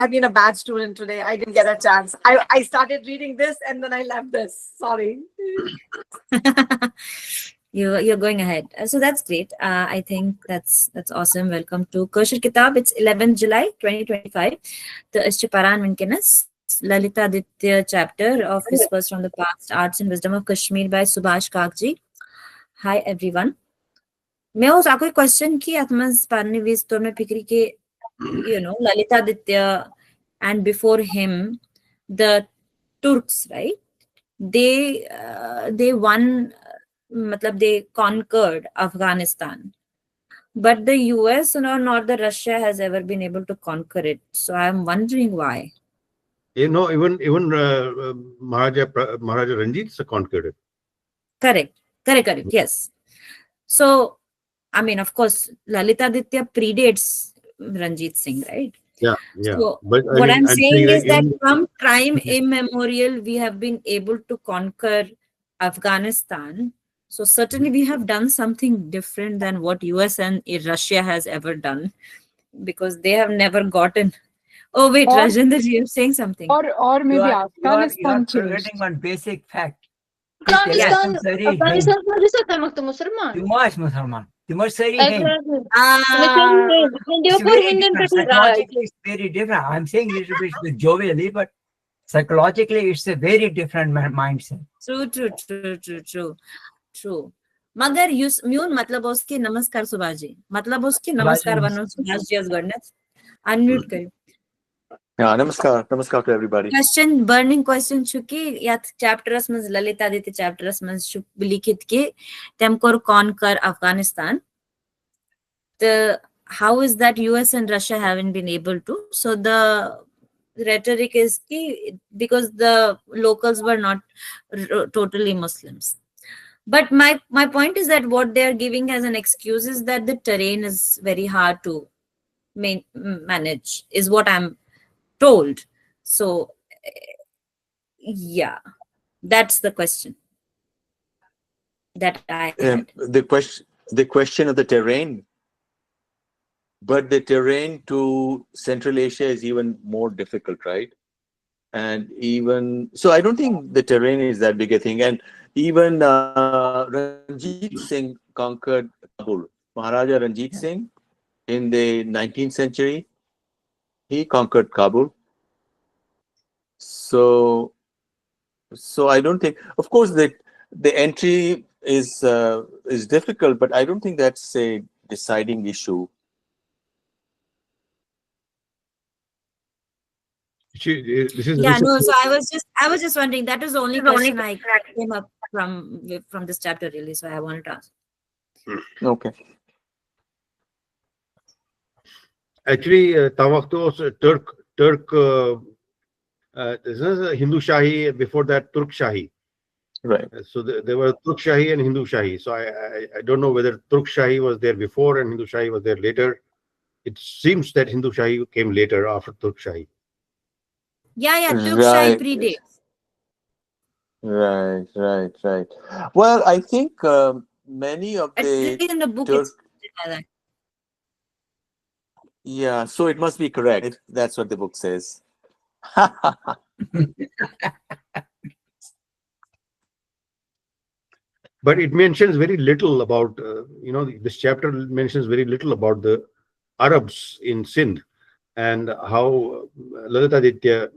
I've been a bad student today. I didn't get a chance. I started reading this and then I left this. Sorry. You're going ahead. So that's great. I think that's awesome. Welcome to Kosher Kitab. It's 11th July 2025. The Ishchiparan Vinkinas, Lalitaditya chapter of Whispers from the Past, Arts and Wisdom of Kashmir by Subhash Kakji. Hi everyone. मैं उस आपको एक question की आत्मज पारनीवीज तौर में फिक्री के Lalitaditya and before him the Turks, right? They won, matlab they conquered Afghanistan, but the US nor the Russia has ever been able to conquer it. So I'm wondering why. Even Maharaja Ranjit conquered it. Correct. Yes. So I mean, of course, Lalitaditya predates Ranjit Singh, right? Yeah. So But what I'm saying is that even, from time immemorial, we have been able to conquer Afghanistan. So certainly we have done something different than what US and Russia has ever done, because they have never gotten. Oh wait, Rajendra ji, you're saying something. Or maybe you are Afghanistan forgetting one basic fact. Afghanistan Musliman. Dimash Musliman. Dimash Sari Psychologically, it's very different. I'm saying a little bit with jovially, but psychologically, it's a very different mindset. True. मगर म्यून मतलब उसके नमस्कार सुभाष जी, मतलब उसके नमस्कार वनो Subhash ji as goodness. Unmute करो. Yeah, namaskar to everybody. Burning question चुकी या chapters में ललितादित्य chapters में लिखित के temkor conquer Afghanistan. How is that US and Russia haven't been able to? So the rhetoric is because the locals were not totally Muslims. But my point is that what they are giving as an excuse is that the terrain is very hard to manage, is what I'm told. So yeah, that's the question that I had. The question of the terrain, but the terrain to Central Asia is even more difficult, right? And even so, I don't think the terrain is that big a thing. And even Ranjit Singh conquered Kabul. Maharaja Ranjit Singh in the 19th century, he conquered Kabul. So I don't think, of course, the entry is difficult, but I don't think that's a deciding issue. So I was just wondering. That was the only question I came up from this chapter, really. So I wanted to ask. Okay. Actually, Tawaktos Turk. This is Hindu Shahi. Before that, Turk Shahi. Right. So there were Turk Shahi and Hindu Shahi. So I don't know whether Turk Shahi was there before and Hindu Shahi was there later. It seems that Hindu Shahi came later after Turk Shahi. Yeah, Turk Shahi predates. Right. Well, I think many of the in the book Turk, it's like that. Yeah, so it must be correct. That's what the book says. But it mentions very little about, this chapter mentions very little about the Arabs in Sindh and how Lalitaditya,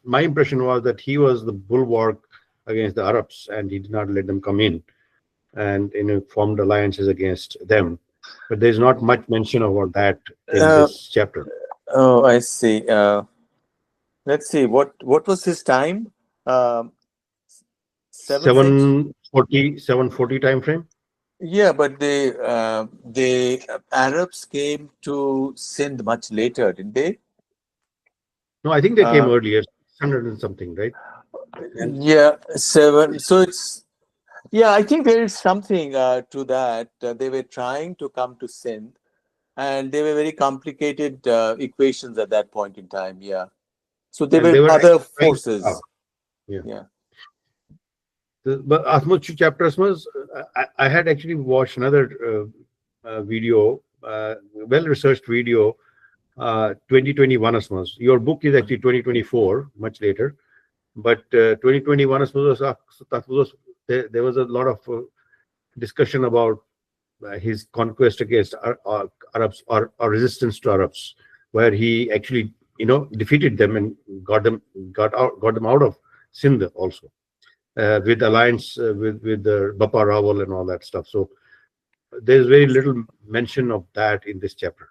my impression was that he was the bulwark against the Arabs and he did not let them come in and, formed alliances against them. But there's not much mention about that in this chapter. Oh, I see. Let's see. What was his time? 740 time frame. Yeah, but the Arabs came to Sindh much later, didn't they? No, I think they came earlier, 600 and something, right? Yeah, 7. So it's, yeah, I think there is something to that. They were trying to come to Sindh, and they were very complicated equations at that point in time. Yeah. So there were other forces. Yeah. But Asmuch chapters was, I had actually watched another video, well-researched video 2021 असमस. Your book is actually 2024, much later, but 2021 असमस was there was a lot of discussion about his conquest against Arabs, or resistance to Arabs, where he actually defeated them and got them out of Sindh also, with alliance with the Bapa Rawal and all that stuff. So there's very little mention of that in this chapter.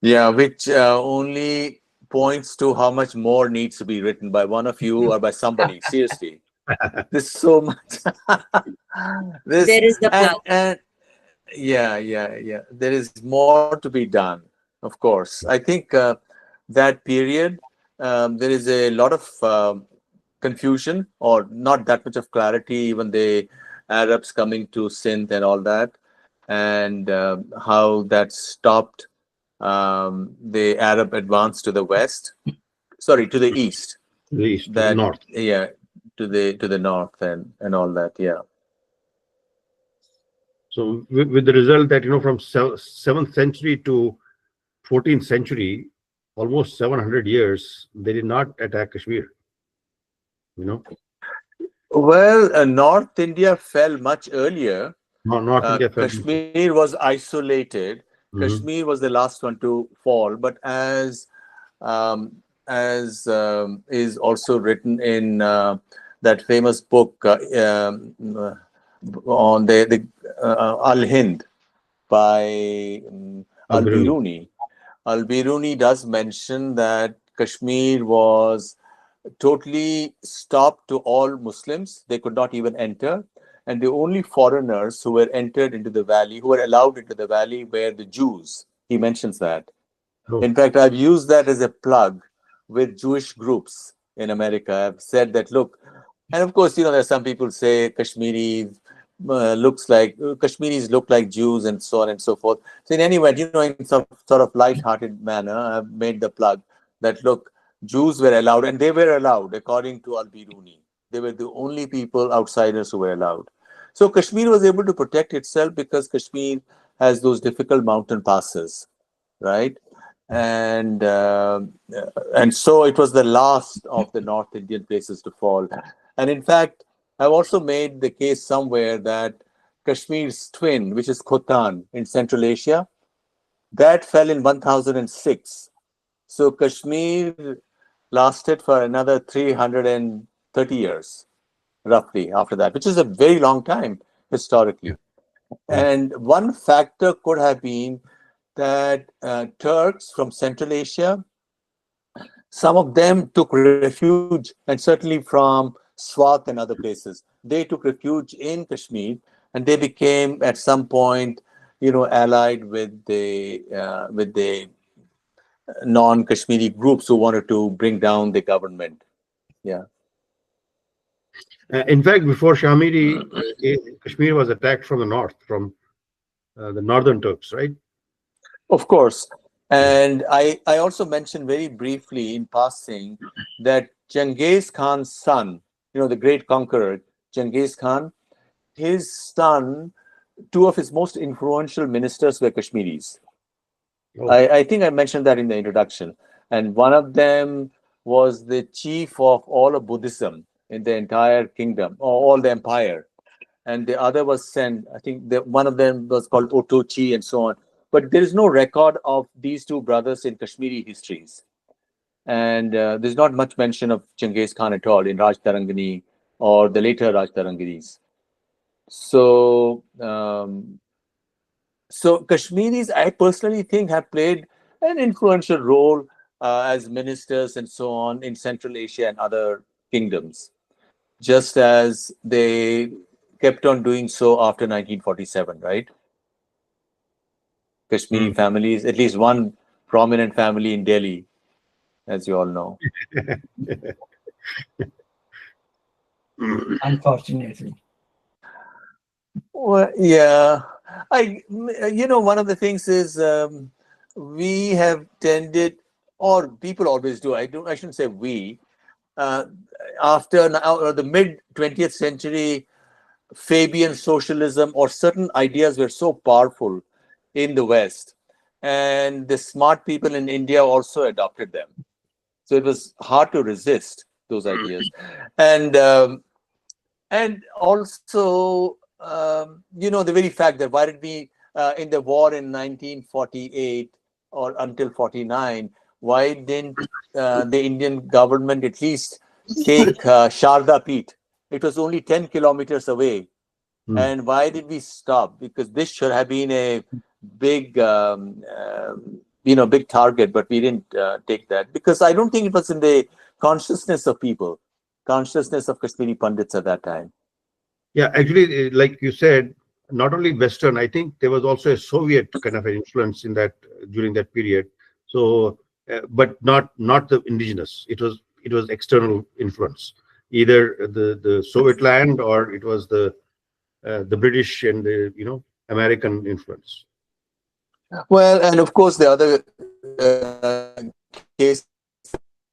Yeah, which only points to how much more needs to be written by one of you or by somebody. Seriously, there's so much. There is the plug. And yeah. There is more to be done. Of course, I think that period there is a lot of confusion, or not that much of clarity. Even the Arabs coming to Sindh and all that, and how that stopped the Arab advance to the west. Sorry, to the east. The east, to the That north. yeah, to the north and all that. Yeah. So with the result that from 7th century to 14th century, almost 700 years, they did not attack Kashmir. Well, North India fell much earlier. North India fell. Kashmir was isolated. Mhm. Kashmir was the last one to fall. But as is also written in that famous book on the Al-Hind by Al-Biruni. Al-Biruni does mention that Kashmir was totally stopped to all Muslims. They could not even enter. And the only foreigners who were entered into the valley, who were allowed into the valley, were the Jews. He mentions that. Oh. In fact, I've used that as a plug with Jewish groups in America. I've said that, look, and of course, there's some people say Kashmiris look like Jews and so on and so forth. So in any event, in some sort of light-hearted manner, I've made the plug that, look, Jews were allowed, and they were allowed according to Al-Biruni. They were the only people, outsiders, who were allowed. So Kashmir was able to protect itself because Kashmir has those difficult mountain passes, right? And so it was the last of the North Indian places to fall. And in fact, I've also made the case somewhere that Kashmir's twin, which is Khotan in Central Asia, that fell in 1006. So Kashmir lasted for another 330 years, roughly, after that, which is a very long time historically. And one factor could have been that Turks from Central Asia, some of them took refuge, and certainly from Swat and other places, they took refuge in Kashmir, and they became at some point, allied with the non-Kashmiri groups who wanted to bring down the government. Yeah. In fact, before Shamiri, Kashmir was attacked from the north, from the northern Turks, right? Of course. And I also mentioned very briefly in passing that Genghis Khan's son, the great conqueror, Genghis Khan, his son, two of his most influential ministers were Kashmiris. Oh. I think I mentioned that in the introduction. And one of them was the chief of all of Buddhism in the entire kingdom, or all the empire. And the other was Sen. I think one of them was called Otochi and so on. But there is no record of these two brothers in Kashmiri histories. And there's not much mention of Genghis Khan at all in Raj Tarangani or the later Raj Taranganis. So Kashmiris, I personally think, have played an influential role as ministers and so on in Central Asia and other kingdoms, just as they kept on doing so after 1947, right? Kashmiri families, at least one prominent family in Delhi, as you all know. Unfortunately. Well, yeah. One of the things is we have tended, or people always do. I shouldn't say we. After the mid 20th century, Fabian socialism or certain ideas were so powerful in the West and the smart people in India also adopted them. So it was hard to resist those ideas, and also the very fact that why did we in the war in 1948 or until 49, why didn't the Indian government at least take Sharda Peeth? It was only 10 kilometers away. And why did we stop? Because this should have been a big, big target, but we didn't take that because I don't think it was in the consciousness of people, consciousness of Kashmiri Pandits at that time. Yeah, actually, like you said, not only Western, I think there was also a Soviet kind of an influence in that during that period. So, but not the indigenous. It was external influence, either the Soviet land or it was the British and the American influence. Well, and of course, the other case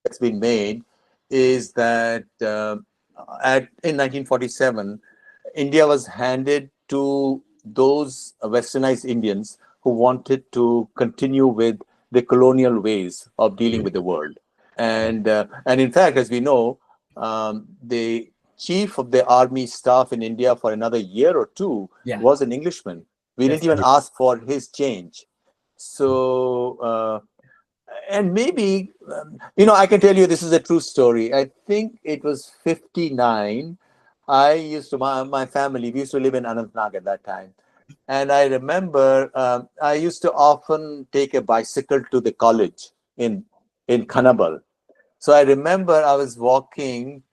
that's been made is that in 1947, India was handed to those westernized Indians who wanted to continue with the colonial ways of dealing with the world. And in fact, as we know, the chief of the army staff in India for another year or two was an Englishman. We didn't even ask for his change. So, and maybe, I can tell you this is a true story. I think it was 59. I used to, my family, we used to live in Anantnag at that time. And I remember I used to often take a bicycle to the college in Khanabal. So I remember I was walking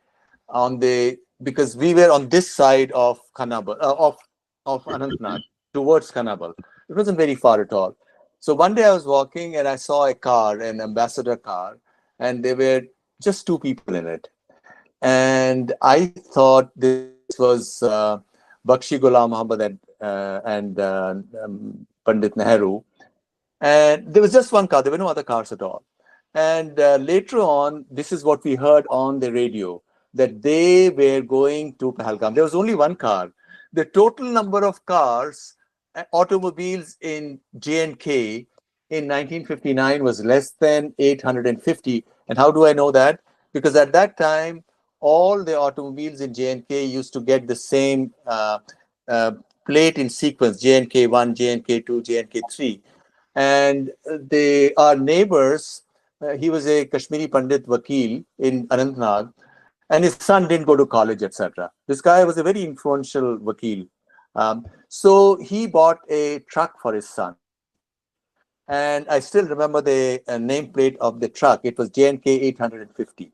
because we were on this side of Khanabal, of Anantnag, towards Khanabal. It wasn't very far at all. So one day I was walking and I saw a car, an ambassador car, and there were just two people in it. And I thought this was Bakshi Ghulam Muhammad and Pandit Nehru. And there was just one car. There were no other cars at all. And later on, this is what we heard on the radio, that they were going to Pahalgam. There was only one car. The total number of cars, automobiles in J&K in 1959 was less than 850. And how do I know that? Because at that time, all the automobiles in J&K used to get the same plate in sequence, J&K1, J&K2, J&K3. And our neighbors, he was a Kashmiri Pandit Vakil in Anantnag, and his son didn't go to college, etc. This guy was a very influential Vakil. So he bought a truck for his son. And I still remember the nameplate of the truck. It was J&K 850.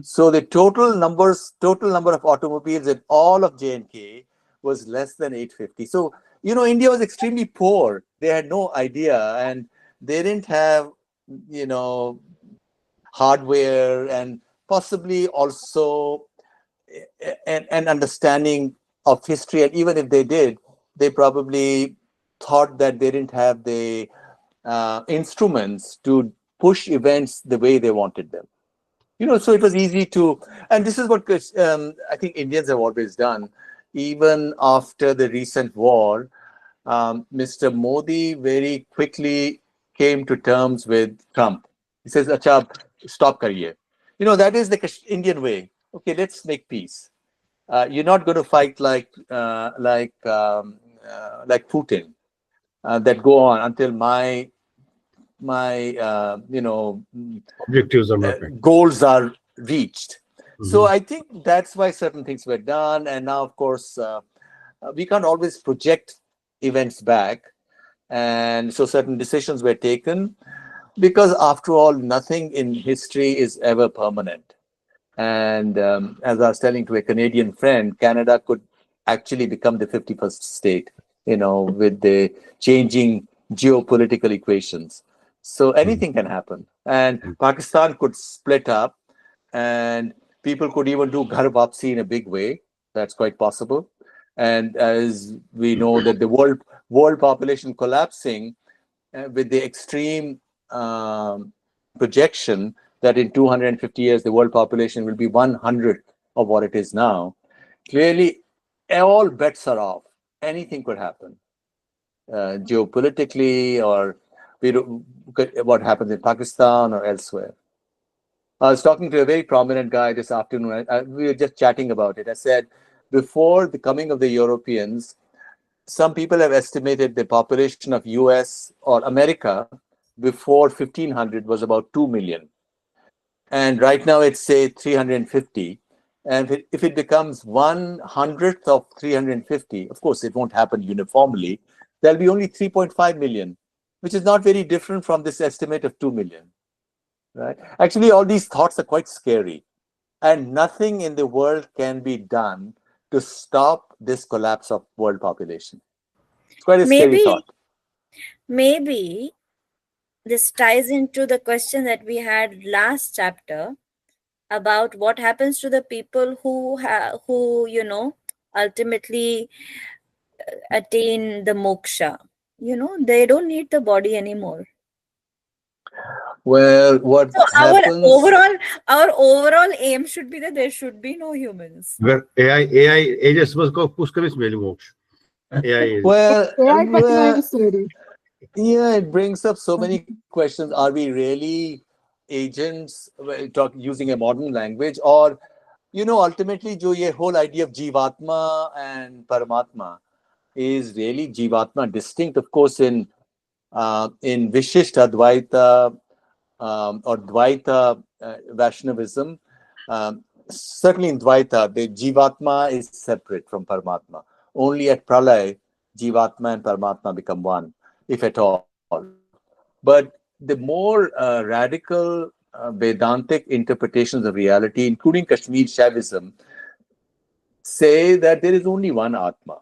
So the total number of automobiles in all of J&K was less than 850. So, India was extremely poor. They had no idea, and they didn't have, hardware and possibly also an understanding of history. And even if they did, they probably thought that they didn't have the instruments to push events the way they wanted them. So it was easy to, and this is what I think Indians have always done. Even after the recent war, Mr. Modi very quickly came to terms with Trump. He says, "Acha, stop kariye." That is the Indian way. Okay, let's make peace. You're not going to fight like Putin that go on until my Objectives are not met. goals are reached. So I think that's why certain things were done. And now, of course, we can't always project events back. And so certain decisions were taken because, after all, nothing in history is ever permanent. And as I was telling to a Canadian friend, Canada could actually become the 51st state, with the changing geopolitical equations. So anything can happen. And Pakistan could split up, and people could even do Ghar Wapsi in a big way. That's quite possible. And as we know that the world population collapsing with the extreme projection that in 250 years, the world population will be 100 of what it is now. Clearly, all bets are off. Anything could happen, geopolitically or We don't, what happens in Pakistan or elsewhere. I was talking to a very prominent guy this afternoon. We were just chatting about it. I said, before the coming of the Europeans, some people have estimated the population of US or America before 1500 was about 2 million. And right now it's say 350. And if it becomes 1/100th of 350, of course, it won't happen uniformly. There'll be only 3.5 million, which is not very different from this estimate of 2 million. Right? Actually, all these thoughts are quite scary. And nothing in the world can be done to stop this collapse of world population. It's quite a scary thought. Maybe this ties into the question that we had last chapter about what happens to the people who ultimately attain the moksha. They don't need the body anymore. Well, what So happens? our overall aim should be that there should be no humans. Where AI agents was go pushkar isme moksha. AI agents. Well, yeah, it brings up so many questions. Are we really agents, using a modern language, or ultimately, the whole idea of Jivatma and Paramatma is really Jivatma distinct, of course, in Vishishta Advaita or Dvaita Vaishnavism. Certainly in Dvaita, the Jivatma is separate from Paramatma. Only at Pralay, Jivatma and Paramatma become one, if at all. But the more radical Vedantic interpretations of reality, including Kashmir Shaivism, say that there is only one Atma.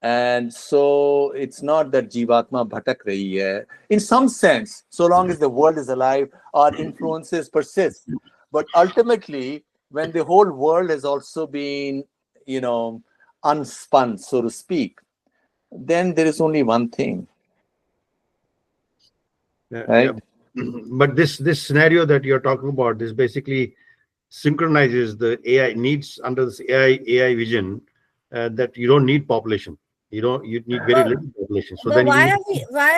And so it's not that Jivatma bhatak rahi hai. In some sense, so long as the world is alive, our influences persist. But ultimately, when the whole world has also been, unspun, so to speak, then there is only one thing. Right? But this scenario that you're talking about, this basically synchronizes the AI needs under this AI vision that you don't need population. You need very little population. So then why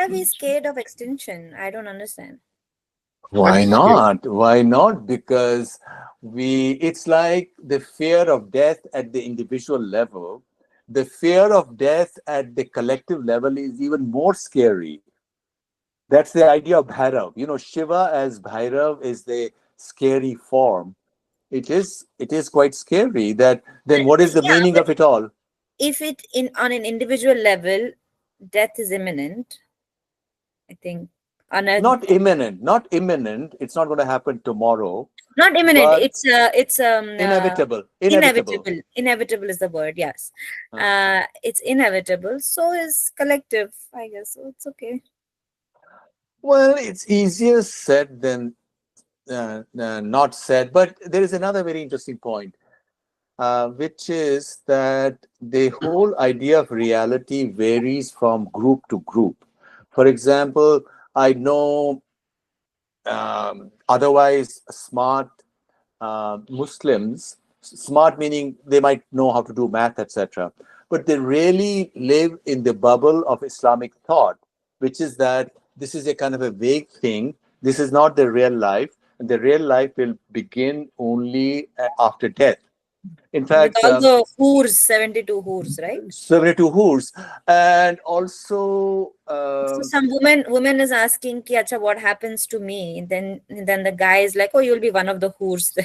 are we scared of extinction? I don't understand. Why not? Why not? Because it's like the fear of death at the individual level. The fear of death at the collective level is even more scary. That's the idea of Bhairav. Shiva as Bhairav is the scary form. It is quite scary. Then what is the meaning of it all? If on an individual level, death is imminent, I think. Not imminent. It's not going to happen tomorrow. Not imminent. It's inevitable. Inevitable is the word. Yes, it's inevitable. So is collective, I guess. So it's okay. Well, it's easier said than not said. But there is another very interesting point, which is that the whole idea of reality varies from group to group. For example, I know otherwise smart Muslims, smart meaning they might know how to do math, etc., but they really live in the bubble of Islamic thought, which is that this is a kind of a vague thing. This is not the real life, and the real life will begin only after death. In fact, all the hurs, 72 hurs, right? 72 hurs, and also so some woman is asking, "Ki, acha, what happens to me?" Then the guy is like, "Oh, you'll be one of the hurs."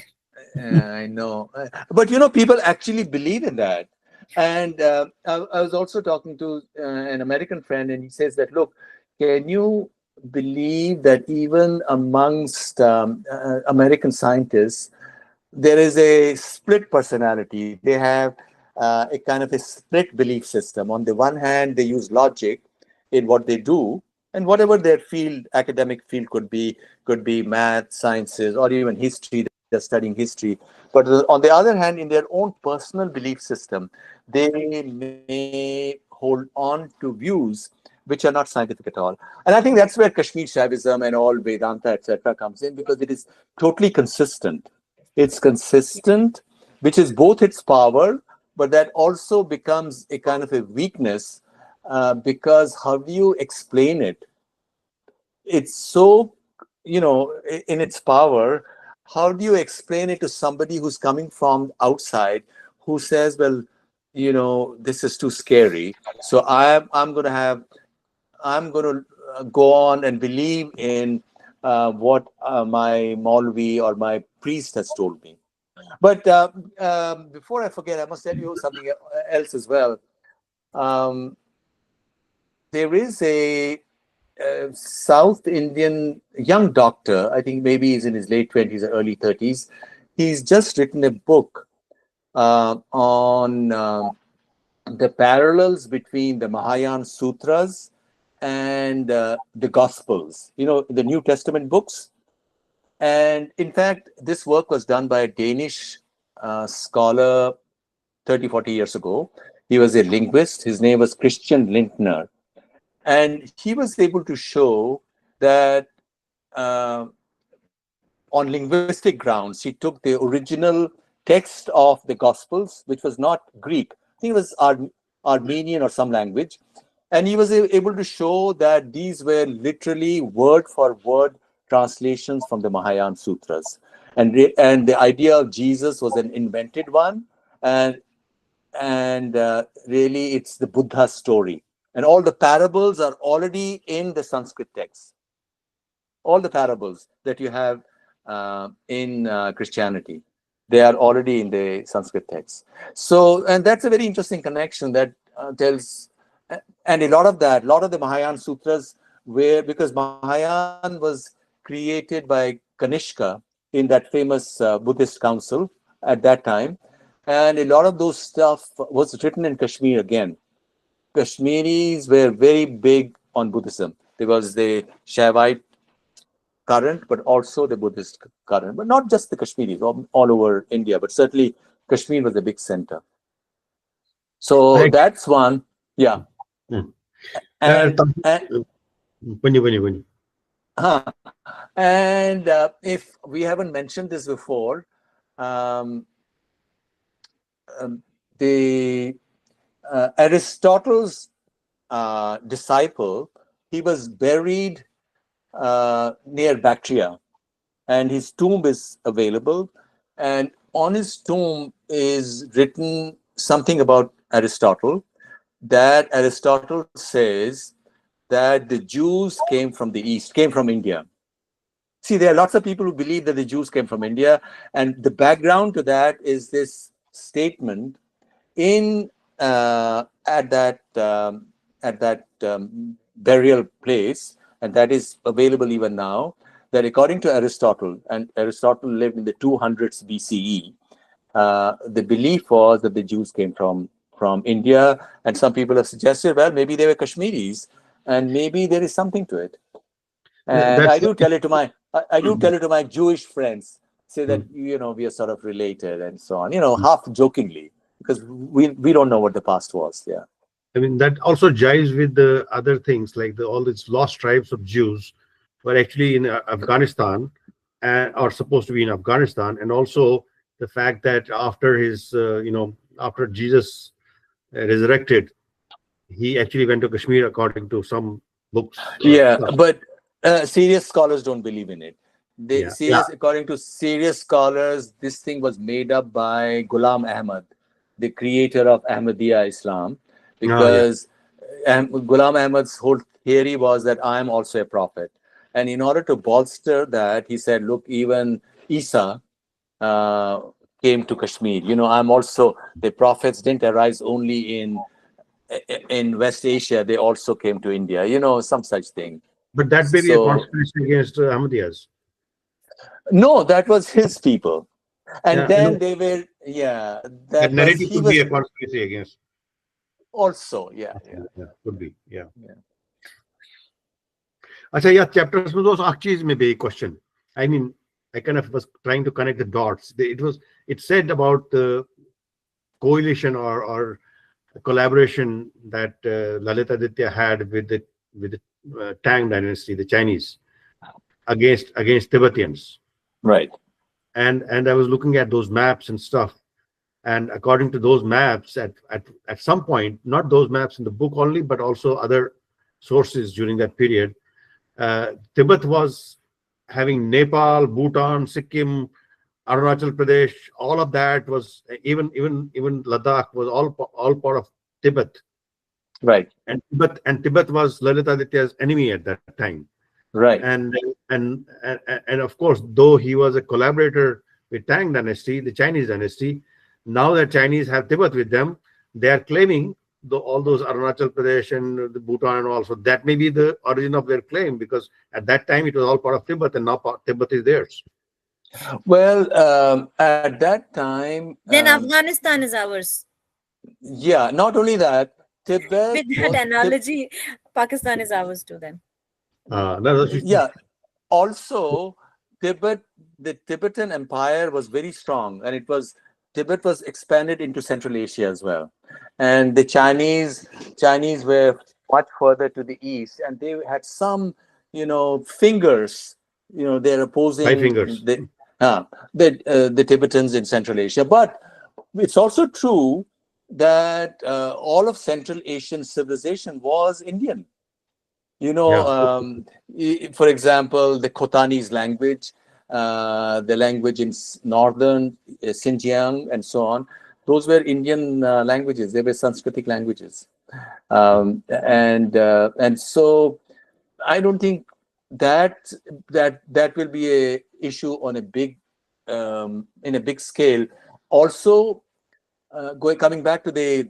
I know, but people actually believe in that. And I was also talking to an American friend, and he says that, look, can you believe that even amongst American scientists, there is a split personality? They have a kind of a split belief system. On the one hand, they use logic in what they do, and whatever their academic field could be math, sciences, or even history. They're studying history. But on the other hand, in their own personal belief system, they may hold on to views which are not scientific at all. And I think that's where Kashmir Shaivism and all Vedanta, etc., comes in, because it is totally consistent. It's consistent, which is both its power, but that also becomes a kind of a weakness, because how do you explain it? it's so, in its power. How do you explain it to somebody who's coming from outside, who says, well, this is too scary, so I'm going to go on and believe in what my Maulvi or my priest has told me. But before I forget, I must tell you something else as well. Um, there is a South Indian young doctor. I think maybe he's in his late 20s or early 30s. He's just written a book on the parallels between the Mahayana Sutras and the Gospels, the New Testament books. And in fact, this work was done by a Danish scholar 30, 40 years ago. He was a linguist. His name was Christian Lindner. And he was able to show that on linguistic grounds, he took the original text of the Gospels, which was not Greek. I think it was Armenian or some language. And he was able to show that these were literally word for word translations from the Mahayana Sutras. And the idea of Jesus was an invented one. And really, it's the Buddha story. And all the parables are already in the Sanskrit text. All the parables that you have in Christianity, they are already in the Sanskrit text. So, and that's a very interesting connection that tells, and a lot of the Mahayana Sutras because Mahayana was created by Kanishka in that famous Buddhist council at that time. And a lot of those stuff was written in Kashmir again. Kashmiris were very big on Buddhism. There was the Shaivite current, but also the Buddhist current, but not just the Kashmiris, all over India, but certainly Kashmir was a big center. So that's one, yeah. And if we haven't mentioned this before, the Aristotle's disciple, he was buried near Bactria, and his tomb is available. And on his tomb is written something about Aristotle, that Aristotle says that the Jews came from the East, came from India. See, there are lots of people who believe that the Jews came from India, and the background to that is this statement in at that burial place, and that is available even now, that according to Aristotle, and Aristotle lived in the 200s BCE, the belief was that the Jews came from India, and some people have suggested, well, maybe they were Kashmiris, and maybe there is something to it. And I do tell it to my Jewish friends, say that we are sort of related and so on, half jokingly, because we don't know what the past was. Yeah, I mean, that also jives with the other things, like all these lost tribes of Jews were actually in Afghanistan, and are supposed to be in Afghanistan, and also the fact that after his after Jesus resurrected, he actually went to Kashmir, according to some books. But serious scholars don't believe in it. According to serious scholars, this thing was made up by Ghulam Ahmad, the creator of Ahmadiyya Islam, because Ghulam Ahmad's whole theory was that I am also a prophet. And in order to bolster that, he said, look, even Isa came to Kashmir. I'm also, the prophets didn't arise only in West Asia, they also came to India, some such thing. But that may be a conspiracy against Ahmadiyyas. No, that was his people. And then they were, that narrative could be a conspiracy against. Also, could be, Acha, chapters में those चीज में भी question. I mean, I kind of was trying to connect the dots. It said about the coalition or collaboration that Lalitaditya had with the Tang dynasty, the Chinese, against Tibetans. Right. And I was looking at those maps and stuff. And according to those maps, at some point, not those maps in the book only, but also other sources during that period, Tibet was having Nepal, Bhutan, Sikkim, Arunachal Pradesh. All of that was even Ladakh was all part of Tibet. Right. And Tibet was Lalitaditya's enemy at that time. Right. And of course, though he was a collaborator with Tang dynasty, the Chinese dynasty, now that Chinese have Tibet with them, they are claiming all those Arunachal Pradesh and the Bhutan and all. So that may be the origin of their claim, because at that time it was all part of Tibet, and now Tibet is theirs. Well, at that time, Then Afghanistan is ours. yeah. Not only that, Tibet. With that analogy, Pakistan is ours too. Then. Yeah. Also, Tibet, the Tibetan Empire was very strong, and Tibet was expanded into Central Asia as well, and the Chinese were much further to the east, and they had some, fingers, they're opposing 5 fingers. the Tibetans in Central Asia. But it's also true that all of Central Asian civilization was Indian. For example, the Khotanese language, the language in northern Xinjiang, and so on. Those were Indian languages. They were Sanskritic languages, and so I don't think that will be a issue on a big in a big scale. Also, coming back to the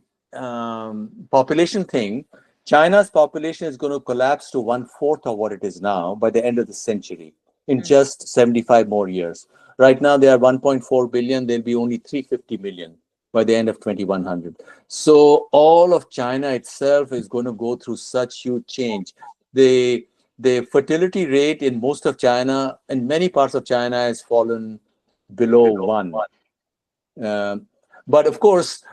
population thing. China's population is going to collapse to 1/4 of what it is now by the end of the century, in just 75 more years. Right now, they are 1.4 billion. There'll be only 350 million by the end of 2100. So all of China itself is going to go through such huge change. The fertility rate in most of China, in many parts of China, has fallen below 1. But of course,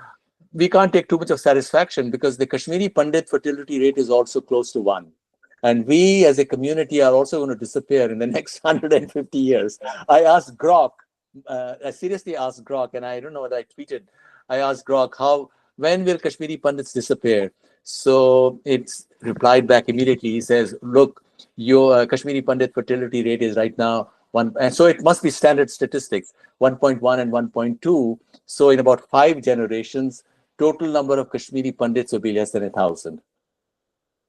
we can't take too much of satisfaction, because the Kashmiri Pandit fertility rate is also close to 1. And we as a community are also going to disappear in the next 150 years. I asked Grok, I seriously asked Grok, and I don't know whether I tweeted, I asked Grok, when will Kashmiri Pandits disappear? So it's replied back immediately. He says, look, your Kashmiri Pandit fertility rate is right now 1, and so it must be standard statistics, 1.1 and 1.2. So in about 5 generations, total number of Kashmiri Pandits will be less than 1,000.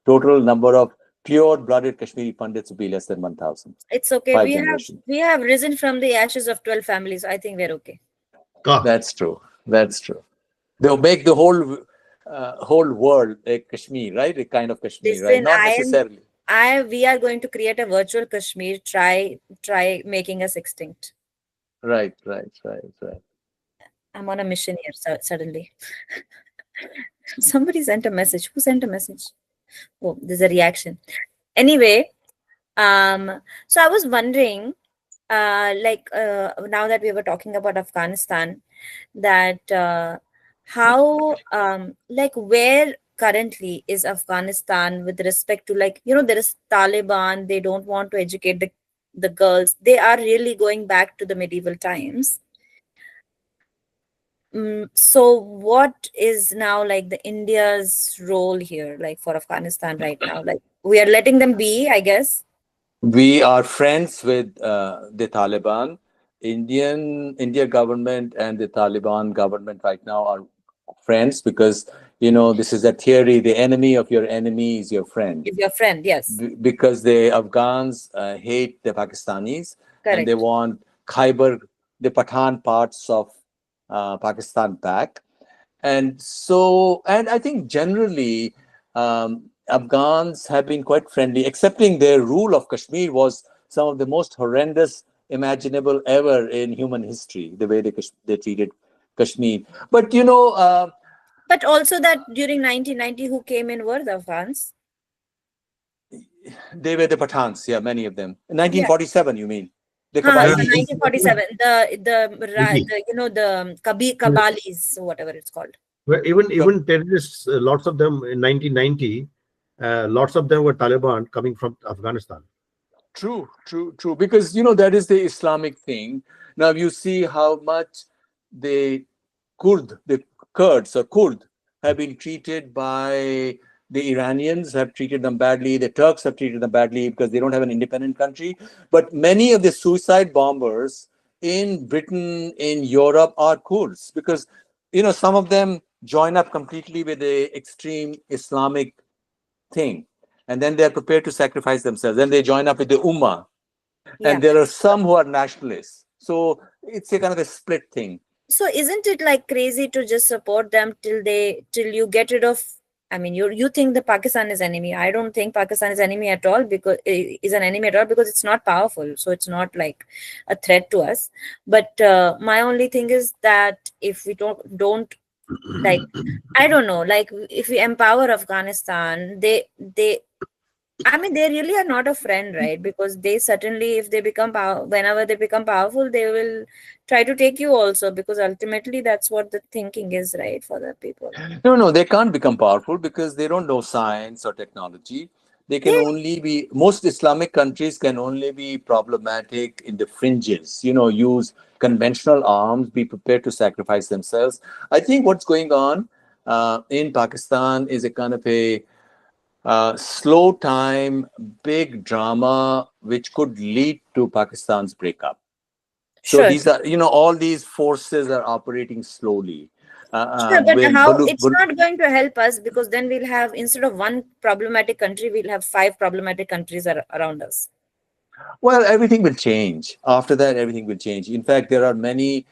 Total number of pure-blooded Kashmiri Pandits will be less than 1,000. It's okay. We have risen from the ashes of 12 families. I think we're okay. That's true. That's true. They'll make the whole world a Kashmir, right? A kind of Kashmir, Listen, right? Not necessarily. We are going to create a virtual Kashmir. Try making us extinct. Right. I'm on a mission here suddenly. Somebody sent a message. Who sent a message? Oh, there's a reaction. Anyway, so I was wondering, now that we were talking about Afghanistan, that how, where currently is Afghanistan with respect to, there is Taliban. They don't want to educate the girls. They are really going back to the medieval times. So what is now the India's role here, for Afghanistan right now? We are letting them be, I guess. We are friends with the Taliban. India government and the Taliban government right now are friends, because this is a theory: the enemy of your enemy is your friend. Is your friend, yes. Because the Afghans hate the Pakistanis. Correct. And they want Khyber, the Pathan parts of Pakistan back. And I think generally Afghans have been quite friendly. Accepting their rule of Kashmir was some of the most horrendous imaginable ever in human history, the way they treated Kashmir. But but also that during 1990, who came in were the Afghans. They were the Pathans, yeah, many of them. In 1947, you mean? The 1947, the Kabalis, whatever it's called. Well, even terrorists, lots of them in 1990, lots of them were Taliban coming from Afghanistan. True. Because that is the Islamic thing. Now you see how much the Kurds have been treated by The Iranians have treated them badly. The Turks have treated them badly because they don't have an independent country. But many of the suicide bombers in Britain, in Europe, are Kurds because, some of them join up completely with the extreme Islamic thing. And then they're prepared to sacrifice themselves. Then they join up with the Ummah. Yeah. And there are some who are nationalists. So it's a kind of a split thing. So isn't it like crazy to just support them till you get rid of? I mean, you think the Pakistan is enemy. I don't think Pakistan is enemy at all because it's not powerful. So it's not like a threat to us. But my only thing is that if we don't like, I don't know, like if we empower Afghanistan, they I mean, they really are not a friend, right? Because they certainly, if they become whenever they become powerful, they will try to take you also, because ultimately that's what the thinking is, right, for the people. No, they can't become powerful because they don't know science or technology. They can only be, most Islamic countries can only be problematic in the fringes, use conventional arms, be prepared to sacrifice themselves. I think what's going on in Pakistan is a kind of a slow time, big drama, which could lead to Pakistan's breakup. So Sure. these are, all these forces are operating slowly. Sure, but how it's not going to help us, because then we'll have, instead of one problematic country, we'll have 5 problematic countries around us. Well, everything will change. After that, everything will change. In fact, there are many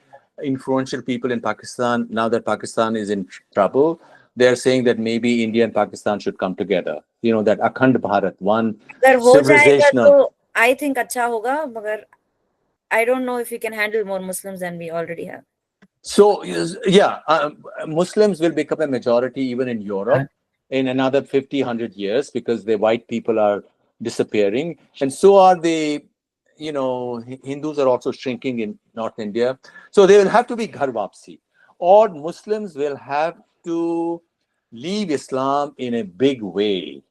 influential people in Pakistan. Now that Pakistan is in trouble, they're saying that maybe India and Pakistan should come together. That Akhand Bharat, one civilizational. So I think acha hoga, magar I don't know if we can handle more Muslims than we already have. So, yeah, Muslims will become a majority even in Europe in another 50, 100 years because the white people are disappearing. And so are the, Hindus are also shrinking in North India. So they will have to be ghar wapsi. Or Muslims will have to leave Islam in a big way.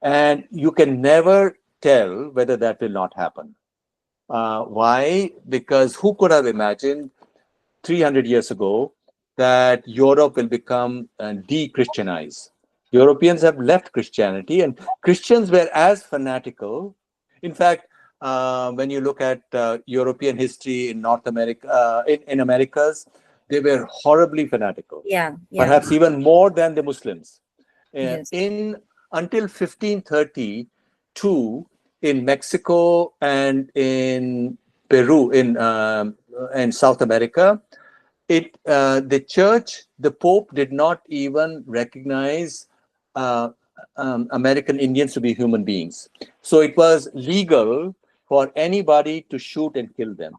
And you can never tell whether that will not happen. Why? Because who could have imagined 300 years ago that Europe will become de-Christianized? Europeans have left Christianity, and Christians were as fanatical. In fact, when you look at European history in North America, in Americas, they were horribly fanatical. Yeah. Perhaps even more than the Muslims. Yes. Until 1532, in Mexico and in Peru, in South America, the church, the Pope did not even recognize American Indians to be human beings. So it was legal for anybody to shoot and kill them.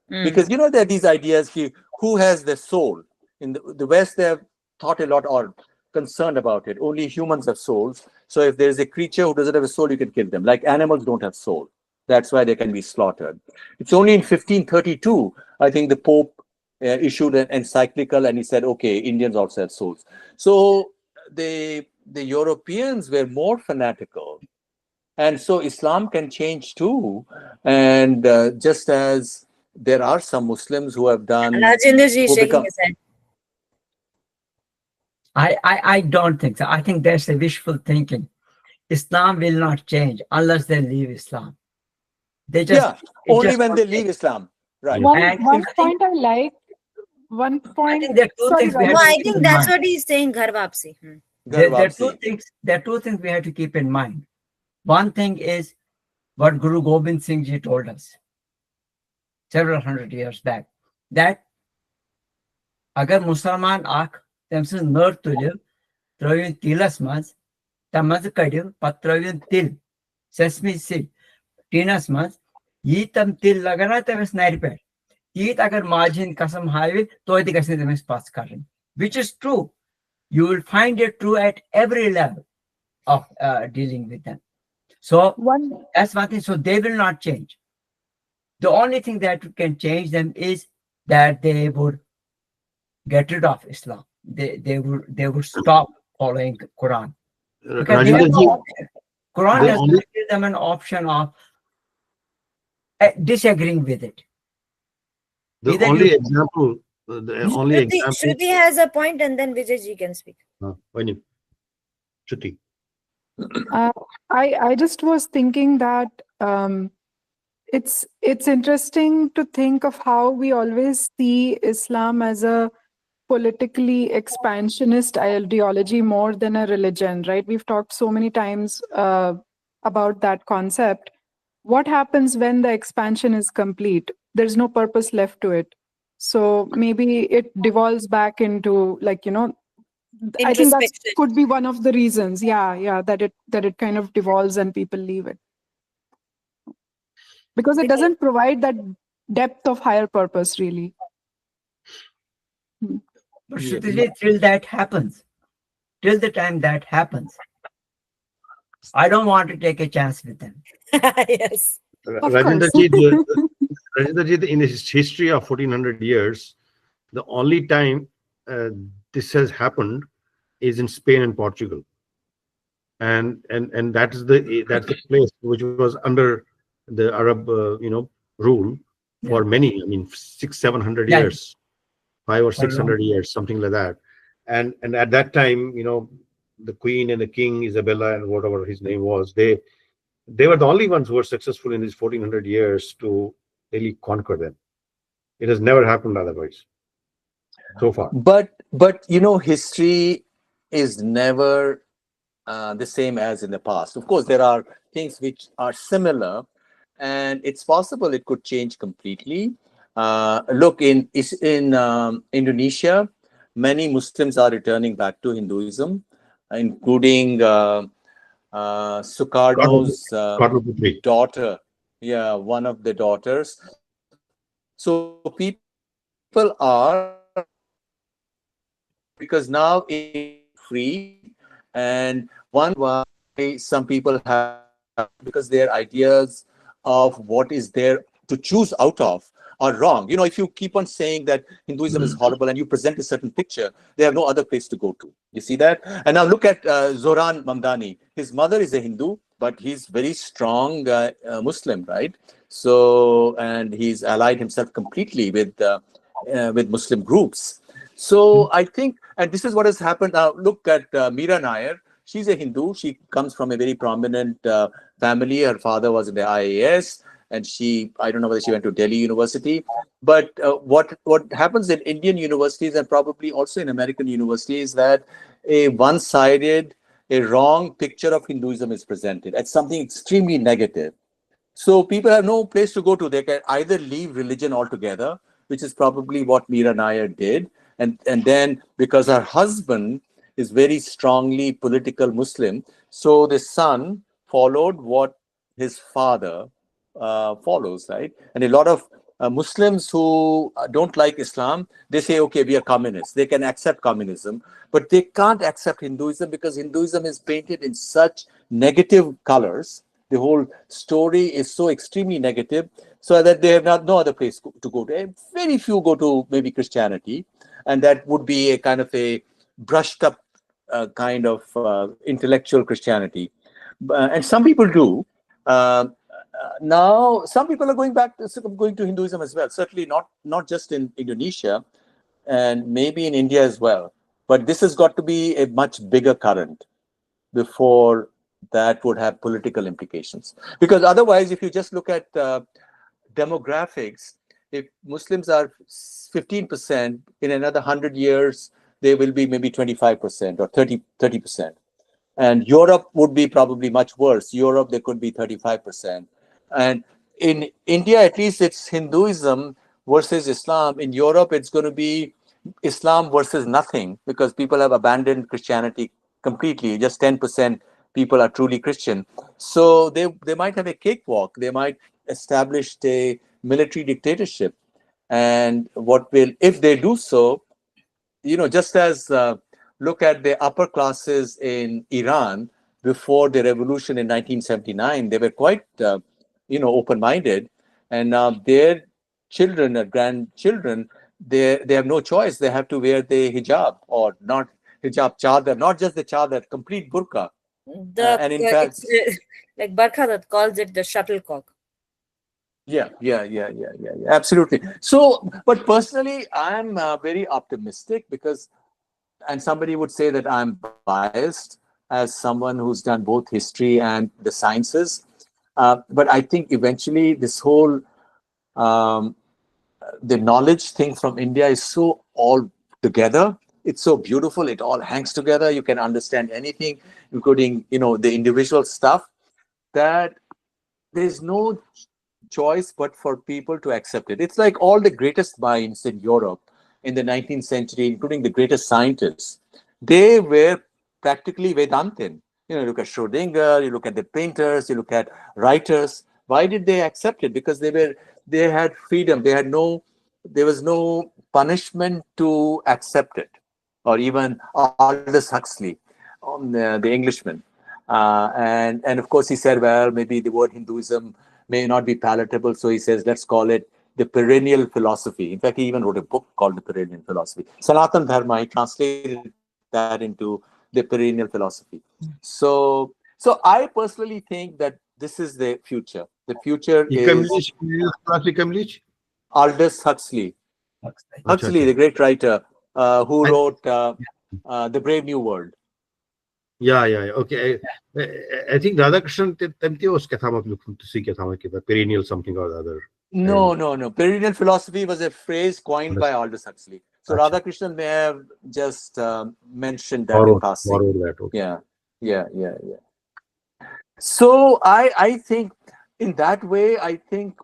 Because there are these ideas, who has the soul? In the West, they have thought a lot or concerned about it. Only humans have souls. So if there's a creature who doesn't have a soul, you can kill them. Like animals don't have soul. That's why they can be slaughtered. It's only in 1532, I think the Pope issued an encyclical and he said, okay, Indians also have souls. So the Europeans were more fanatical. And so Islam can change too. And just as there are some Muslims who have done... Rajendra ji shaking his head. I don't think so. I think that's a wishful thinking. Islam will not change unless they leave Islam. They just only when they leave Islam. Right. One point I like. One point. I think there are two things we have No, to I keep think in that's mind. what he's saying, ghar wapsi. There are two things. There are two things we have to keep in mind. One thing is what Guru Gobind Singh Ji told us several hundred years back, that agar Musalman akh temsiz nur tulil travin tilas maz tamaz kadil patravin til sesame seed tinas maz yitam til lagana temes nairper yit agar margin kasam havi toy the kasne temes pass karin, which is true. You will find it true at every level of dealing with them. So that's one thing. So they will not change. The only thing that can change them is that they would get rid of Islam. They would stop following Quran. Because Quran does not give them an option of disagreeing with it. The only example. Shruti has a point, and then Vijay ji can speak. Shruti. I just was thinking that it's interesting to think of how we always see Islam as a politically expansionist ideology more than a religion, right? We've talked so many times about that concept. What happens when the expansion is complete? There's no purpose left to it. So maybe it devolves back into, like, I think that Introspection. could be one of the reasons. Yeah, that it kind of devolves and people leave it because it Because doesn't provide that depth of higher purpose, really. Hmm. But Yeah. Shruti, till that happens, till the time that happens, I don't want to take a chance with them. yes. Of course. Rajendraji, in his history of 1400 years, the only time this has happened is in Spain and Portugal, and that's the place which was under the Arab rule Yeah. for many. I mean, 600-700 Yeah. years, 500 or For a long 600 years, something like that. And at that time, the Queen and the King Isabella and whatever his name was, they were the only ones who were successful in these 1400 years to really conquer them. It has never happened otherwise so far. But history is never the same as in the past. Of course, there are things which are similar, and it's possible it could change completely. Look, in Indonesia, many Muslims are returning back to Hinduism, including Sukarno's Cotton Putri. daughter. Yeah, one of the daughters. So people are because now it's free, and one why some people have because their ideas of what is there to choose out of are wrong. If you keep on saying that Hinduism is horrible and you present a certain picture, they have no other place to go to. You see that? And now look at Zoran Mamdani. His mother is a Hindu, but he's very strong Muslim, right? So, and he's allied himself completely with Muslim groups. So I think, and this is what has happened. Now look at Meera Nair. She's a Hindu. She comes from a very prominent family. Her father was in the IAS, and I don't know whether she went to Delhi University. But what happens in Indian universities and probably also in American universities is that a one-sided, a wrong picture of Hinduism is presented as something extremely negative. So people have no place to go to. They can either leave religion altogether, which is probably what Meera Nair did, and then because her husband is very strongly political Muslim, so the son followed what his father follows, right? And a lot of Muslims who don't like Islam, they say, okay, we are communists. They can accept communism, but they can't accept Hinduism because Hinduism is painted in such negative colors. The whole story is so extremely negative, so that they have no other place to go to. Very few go to maybe Christianity, and that would be a kind of a brushed up kind of intellectual Christianity. And some people do. Now, some people are going to Hinduism as well. Certainly not just in Indonesia, and maybe in India as well. But this has got to be a much bigger current before that would have political implications. Because otherwise, if you just look at demographics, if Muslims are 15%, in another 100 years, they will be maybe 25% or 30%. And Europe would be probably much worse. Europe, they could be 35%. And in India, at least it's Hinduism versus Islam. In Europe, it's going to be Islam versus nothing because people have abandoned Christianity completely. Just 10% people are truly Christian. So they might have a cakewalk. They might establish a military dictatorship. And if they do so, just as look at the upper classes in Iran before the revolution in 1979, they were quite, open-minded. And now their children or grandchildren, they have no choice. They have to wear the hijab or not hijab, chadar, not just the chadar, complete burqa. And in fact, It's like Barkha that calls it the shuttlecock. yeah, absolutely. So, but personally, I'm very optimistic because, and somebody would say that I'm biased. I as someone who's done both history and the sciences. But I think eventually this whole the knowledge thing from India is so all together. It's so beautiful. It all hangs together. You can understand anything, including, the individual stuff, that there's no choice but for people to accept it. It's like all the greatest minds in Europe in the 19th century, including the greatest scientists, they were practically Vedantin. You look at Schrodinger, you look at the painters, you look at writers. Why did they accept it? Because they had freedom. There was no punishment to accept it. Or even Aldous Huxley, the Englishman. And of course he said, well, maybe the word Hinduism may not be palatable. So he says, let's call it the perennial philosophy. In fact, he even wrote a book called The Perennial Philosophy. Sanatan Dharma, he translated that into the perennial philosophy. So I personally think that this is the future. The future is Aldous Huxley. Huxley, the great writer, who wrote The Brave New World. Yeah. Okay. I think Radhakrishnan Tantios Kathamak looking to see Kathamak, perennial something or the other. No. Perennial philosophy was a phrase coined by Aldous Huxley. So Achha. Radhakrishnan may have just mentioned that in passing. Borrowed that. Okay. Yeah. So I think in that way, I think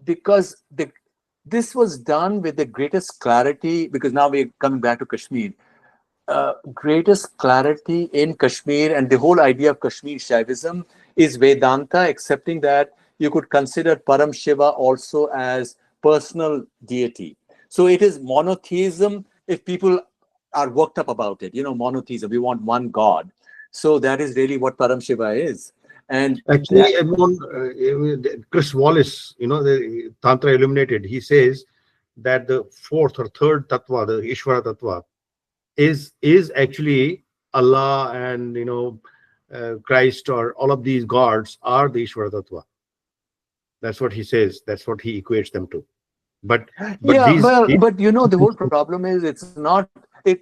because this was done with the greatest clarity, because now we're coming back to Kashmir, greatest clarity in Kashmir, and the whole idea of Kashmir Shaivism is Vedanta, accepting that you could consider Param Shiva also as personal deity. So it is monotheism if people are worked up about it. Monotheism, we want one God. So that is really what Param Shiva is. And actually, Chris Wallace, the Tantra Illuminated, he says that the fourth or third tattva, the Ishvara tattva, is actually Allah and Christ, or all of these gods are the Ishvara tattva. That's what he says. That's what he equates them to. But the whole problem is it's not the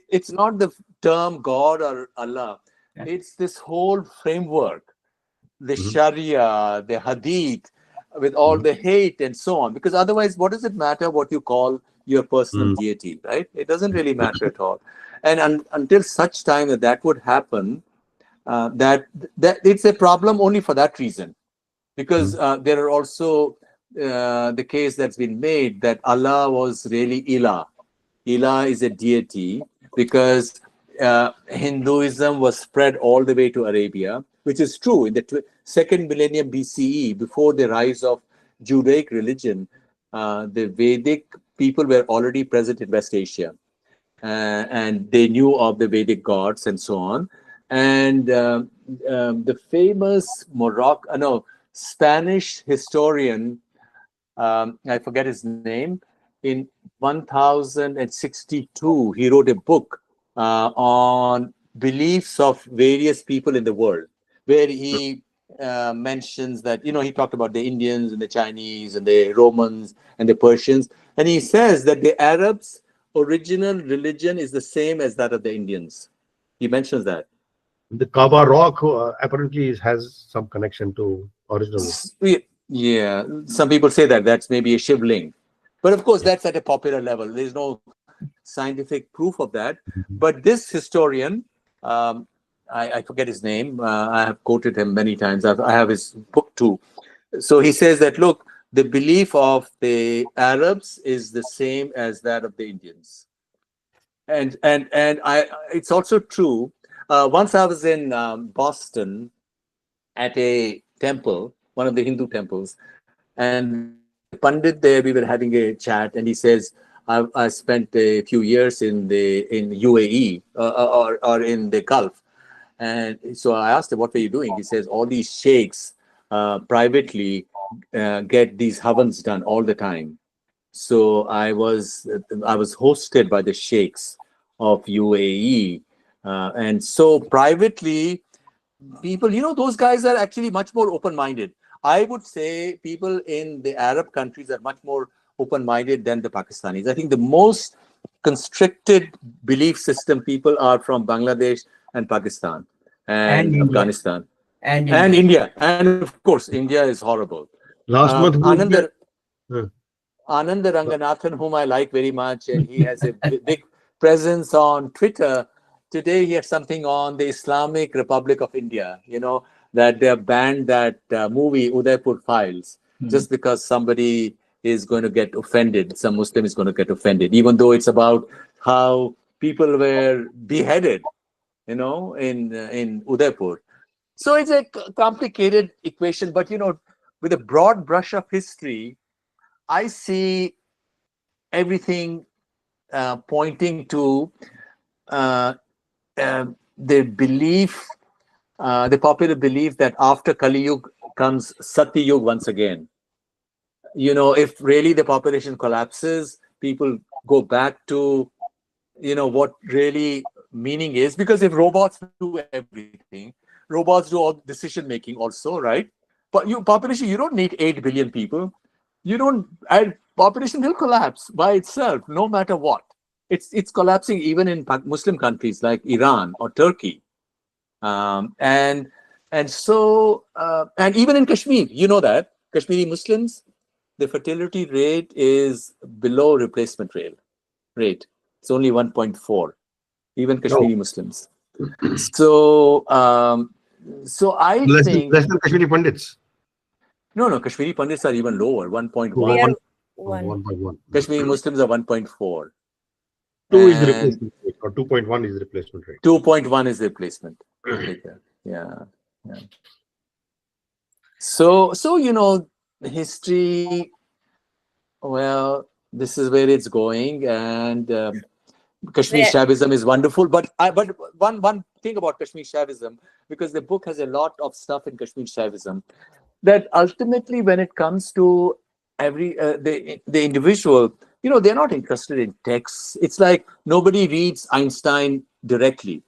term God or Allah. It's this whole framework, the Sharia, the Hadith, with all the hate and so on. Because otherwise, what does it matter what you call your personal deity, right? It doesn't really matter at all. And until such time that would happen, that it's a problem only for that reason. Because there are also the case that's been made that Allah was really Ilah. Ilah is a deity because Hinduism was spread all the way to Arabia, which is true. In the second millennium BCE, before the rise of Judaic religion, the Vedic people were already present in West Asia. And they knew of the Vedic gods and so on. And the famous Spanish historian, I forget his name, in 1062, he wrote a book on beliefs of various people in the world, where he mentions that, he talked about the Indians and the Chinese and the Romans and the Persians. And he says that the Arabs' original religion is the same as that of the Indians. He mentions that. The Kaaba rock apparently has some connection to original. Yeah, some people say that that's maybe a Shivling. But of course, that's at a popular level. There's no scientific proof of that. But this historian, I forget his name. I have quoted him many times. I have his book too. So he says that, look, the belief of the Arabs is the same as that of the Indians. And it's also true. Once I was in Boston at a temple, one of the Hindu temples, and the Pandit there, we were having a chat, and he says, I spent a few years in UAE or in the Gulf. And so I asked him, what were you doing? He says, all these sheikhs privately get these havans done all the time. So I was hosted by the sheikhs of UAE. And so privately, people, those guys are actually much more open-minded. I would say people in the Arab countries are much more open-minded than the Pakistanis. I think the most constricted belief system people are from Bangladesh and Pakistan. and India. Afghanistan And and India. India. And of course, India is horrible. Last month, who was Ananda, there? Ananda Ranganathan, whom I like very much, and he has a big presence on Twitter. Today, he had something on the Islamic Republic of India, that they have banned that movie, Udaipur Files, just because somebody is going to get offended. Some Muslim is going to get offended, even though it's about how people were beheaded, in Udaipur. So it's a complicated equation, but, with a broad brush of history, I see everything pointing to uh, the belief, the popular belief that after Kali Yuga comes Sati Yuga once again. If really the population collapses, people go back to, what really meaning is. Because if robots do everything, robots do all decision making also, right? But population, you don't need 8 billion people. You don't, and population will collapse by itself, no matter what. It's collapsing even in Muslim countries like Iran or Turkey, and so and even in Kashmir, that Kashmiri Muslims, the fertility rate is below replacement rate. It's only 1.4, even Kashmiri Muslims. So I Less think than Kashmiri Pandits. no, Kashmiri Pandits are even lower, 1.1. They are 1 one. by 1. Kashmiri Muslims are 1.4. 2 is the And replacement rate, or 2.1 is the replacement rate. 2.1 is the replacement. Yeah. So history, well, this is where it's going, and Kashmir Where- Shaivism is wonderful. But one thing about Kashmir Shaivism, because the book has a lot of stuff in Kashmir Shaivism, that ultimately, when it comes to the individual, they're not interested in texts. It's like nobody reads Einstein directly.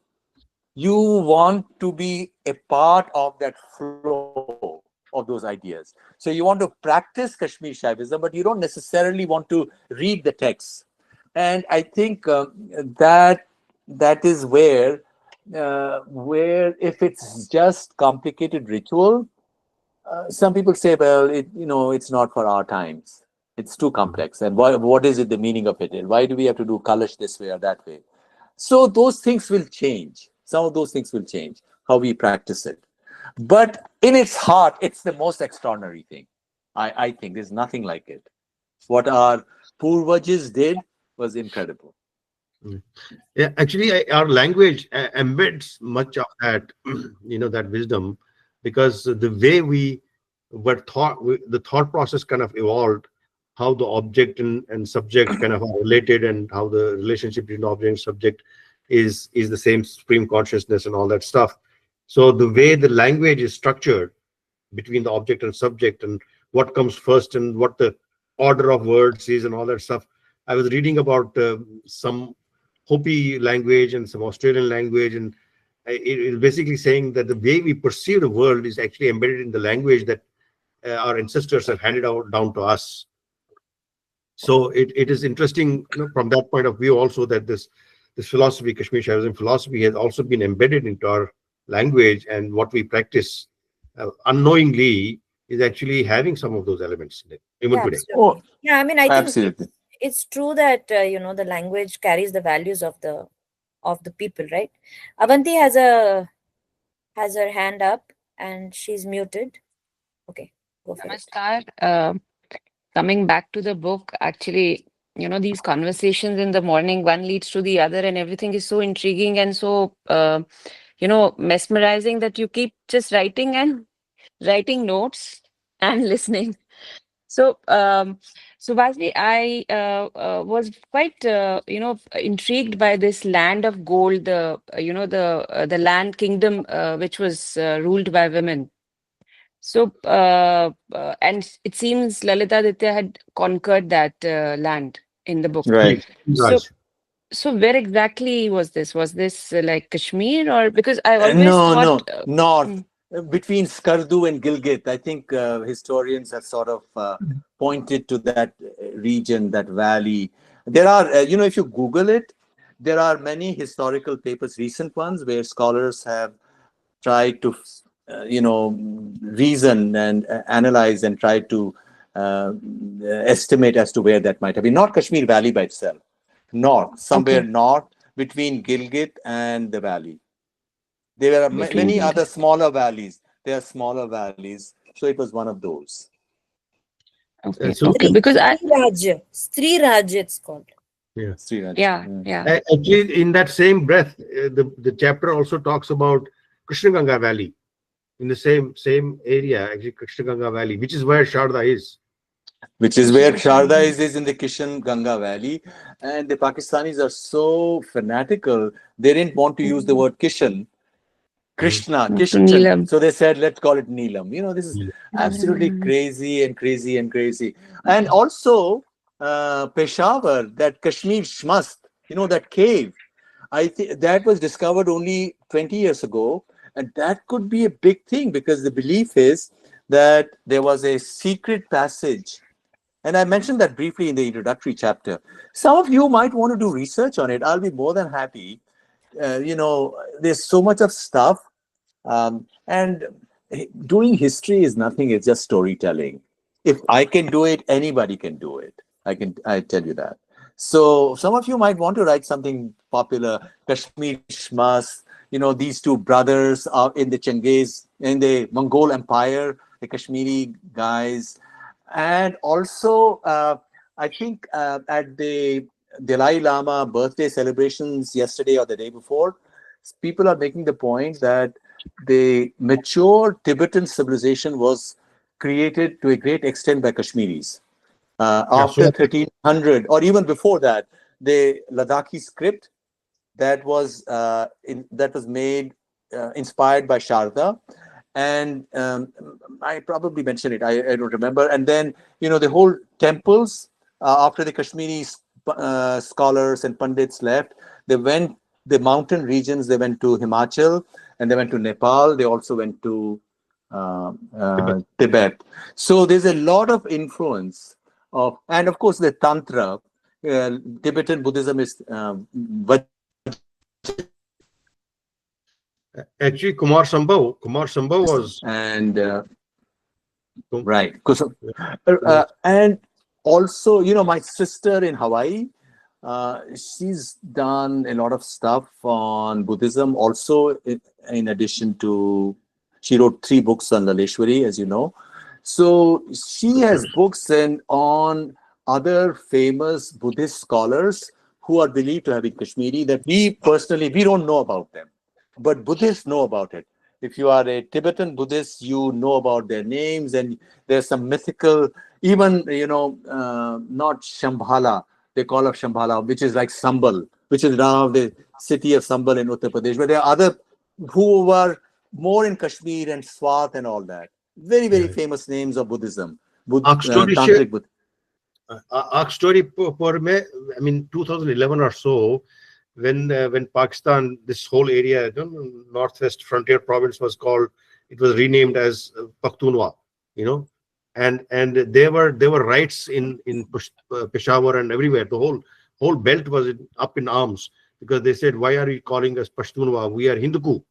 You want to be a part of that flow of those ideas. So you want to practice Kashmir Shaivism, but you don't necessarily want to read the texts. And I think that is where if it's just complicated ritual, some people say, well, it's not for our times. It's too complex. And what is it, the meaning of it? And why do we have to do Kalash this way or that way? So those things will change. Some of those things will change, how we practice it. But in its heart, it's the most extraordinary thing. I think there's nothing like it. What our Purvajas did was incredible. Yeah, actually, our language embeds much of that, that wisdom, because the way we were taught, the thought process kind of evolved, how the object and subject kind of are related, and how the relationship between object and subject is the same supreme consciousness and all that stuff. So the way the language is structured between the object and subject, and what comes first, and what the order of words is, and all that stuff. I was reading about some Hopi language and some Australian language, and it is basically saying that the way we perceive the world is actually embedded in the language that our ancestors have handed out down to us. So it is interesting, from that point of view also, that this philosophy, Kashmir Shaivism philosophy, has also been embedded into our language, and what we practice unknowingly is actually having some of those elements in it, even Yeah, today. absolutely. Yeah, I mean, I think Absolutely. it's true that the language carries the values of the people, right? Avanti has her hand up and she's muted. Okay, go for it. Namaskar. Coming back to the book, actually, these conversations in the morning, one leads to the other, and everything is so intriguing and so, mesmerizing that you keep just writing notes and listening. So, Vasni, I was quite, intrigued by this land of gold, the land kingdom, which was ruled by women. So, and it seems Lalitaditya had conquered that land in the book. Right. So, Raj. so where exactly was this? Was this like Kashmir, or because I always No, thought, north, between Skardu and Gilgit. I think historians have sort of pointed to that region, that valley. There are, if you Google it, there are many historical papers, recent ones, where scholars have try to, reason and analyze and try to estimate as to where that might have been. Not Kashmir Valley by itself, north, somewhere Okay. north between Gilgit and the valley. There are Between many the- other smaller valleys. There are smaller valleys. So it was one of those. Okay. so- Okay. Because Sri Raj, it's called. Sriraj. yeah. Actually, in that same breath, the chapter also talks about Krishna Ganga Valley in the same area, actually Krishna Ganga Valley, which is where Sharda is. Which is where Sharda is in the Kishan Ganga Valley. And the Pakistanis are so fanatical. They didn't want to use the word Kishan, Krishna, To Kishan. Neelam. So they said, let's call it Neelam. This is absolutely crazy and crazy and crazy. And also, Peshawar, that Kashmir Shmast, that cave, I think that was discovered only 20 years ago. And that could be a big thing because the belief is that there was a secret passage. And I mentioned that briefly in the introductory chapter. Some of you might want to do research on it. I'll be more than happy. There's so much of stuff. And doing history is nothing, it's just storytelling. If I can do it, anybody can do it. I tell you that. So some of you might want to write something popular, Kashmir Shmas, these two brothers are in the Chengiz, in the Mongol Empire, the Kashmiri guys. And also, I think at the Dalai Lama birthday celebrations yesterday or the day before, people are making the point that the mature Tibetan civilization was created to a great extent by Kashmiris. After 1300, or even before that, the Ladakhi script that was made inspired by Sharda. And I probably mentioned it, I don't remember. And then, the whole temples, after the Kashmiri scholars and Pandits left, they went, the mountain regions, they went to Himachal and they went to Nepal. They also went to Tibet. So there's a lot of influence of, and of course the Tantra, Tibetan Buddhism is Actually, Kumar Sambhav was, and right. And also, my sister in Hawaii, she's done a lot of stuff on Buddhism. Also, in addition to, she wrote 3 books on Laleshwari, as you know. So she has books on other famous Buddhist scholars who are believed to have been Kashmiri that we personally, we don't know about them, but Buddhists know about it. If you are a Tibetan Buddhist, you know about their names, and there's some mythical, even, not Shambhala, they call up Shambhala, which is like Sambal, which is now the city of Sambal in Uttar Pradesh. But there are other who were more in Kashmir and Swat and all that. Very, very famous names of Buddhism. Tantric Buddhism. Aak story for me, 2011 or so, when Pakistan, this whole area, northwest frontier province was renamed as Pakhtunkhwa, and there were riots in Peshawar and everywhere. The whole belt was up in arms because they said, why are you calling us Pashtunkhwa? We are Hinduku.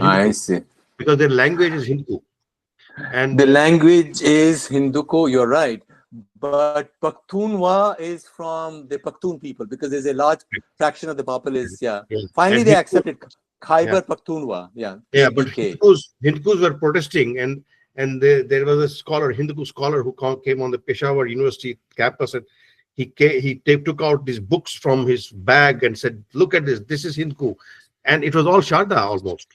I see. Because their language is Hindu. And the language is Hinduko, you're right. But Pakhtunkhwa is from the Pakhtun people because there's a large fraction of the populace. Yeah. Finally, they accepted Khyber Pakhtunkhwa. Yeah. But Hindukus were protesting, and there was a scholar, Hinduku scholar, who came on the Peshawar University campus, and he took out these books from his bag and said, "Look at this. This is Hinduku," and it was all Sharda almost,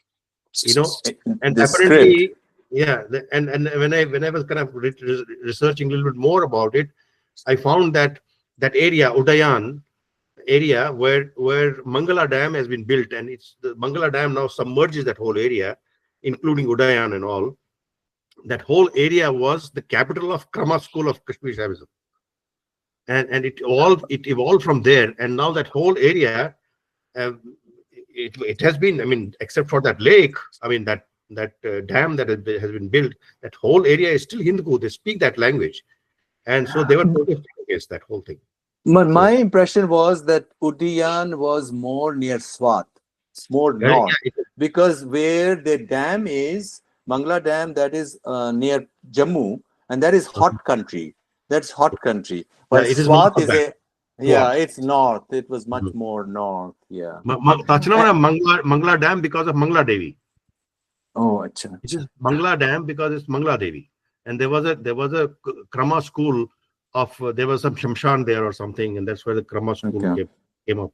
and apparently. Script. Yeah, and when I was kind of researching a little bit more about it, I found that area, Udayan area, where Mangala Dam has been built, and the Mangala Dam now submerges that whole area, including Udayan and all. That whole area was the capital of Krama school of Kashmir Shaivism, and it evolved from there, and now that whole area, it has been, except for that lake, that dam that has been built, that whole area is still Hindu. They speak that language, and so they were protesting against that whole thing. My impression was that Udayan was more near Swat. It's more Yeah, north yeah, because where the dam is, Mangla Dam, that is near Jammu, and that is hot country. That's hot country. yeah, While it is north Swat of is that. a, yeah, Swat. it's north. It was much Mhm. more north. Yeah. Tachinamana Mangla Dam because of Mangla Devi. Oh, acha, It acha. is Mangla Dam because it's Mangla Devi. And there was a Krama school of there was some Shamshan there or something, and that's where the Krama school Okay. came up.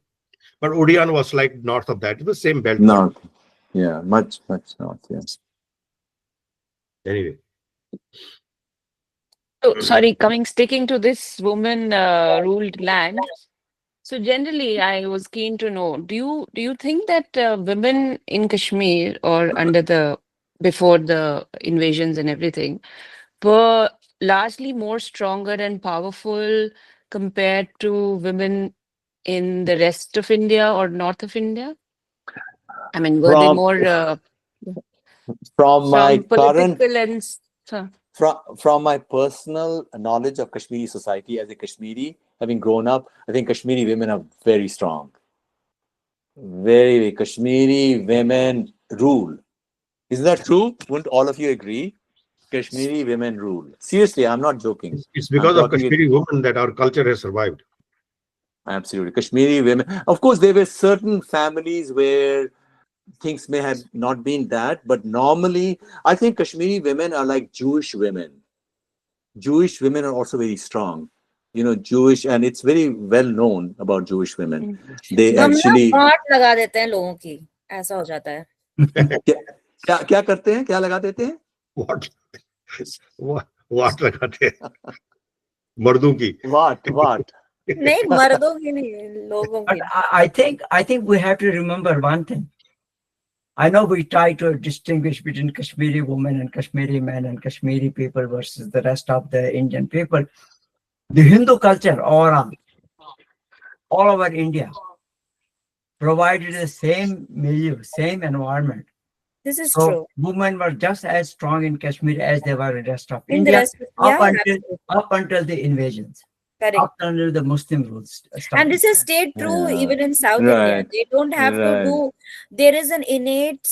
But Odian was like north of that. It was same belt. North. Yeah, much north. Yes. Anyway. So, sorry, sticking to this woman ruled land. So generally, I was keen to know, do you think that women in Kashmir or before the invasions and everything were largely more stronger and powerful compared to women in the rest of India or north of India? I mean, were they From more from my from current political and from my personal knowledge of Kashmiri society as a Kashmiri, having grown up, I think Kashmiri women are very strong. Very Kashmiri women rule. Isn't that true? Wouldn't all of you agree? Kashmiri women rule. Seriously, I'm not joking. It's I'm because of talking it Kashmiri women that our culture has survived. absolutely. Kashmiri women. Of course, there were certain families where things may have not been that, but normally, I think Kashmiri women are like Jewish women. Jewish women are also very strong. You know, Jewish, and it's very well known about Jewish women. They हम ना actually बाट लगा देते हैं लोगों की, ऐसा हो जाता है. क्या क्या करते हैं? क्या लगा देते हैं? What? What लगाते हैं? मर्दों की. What? नहीं, मर्दों की नहीं, लोगों But की. I think we have to remember one thing. I know we try to distinguish between Kashmiri women and Kashmiri men and Kashmiri people versus the rest of the Indian people. The Hindu culture overall, all over India, provided the same milieu, same environment. This is So true. women were just as strong in Kashmir as they were in the rest of In the India rest, absolutely. up until the invasions, Correct. up until the Muslim rules started. And this has stayed true Yeah. even in South India. Right. They don't have to Right. do. There is an innate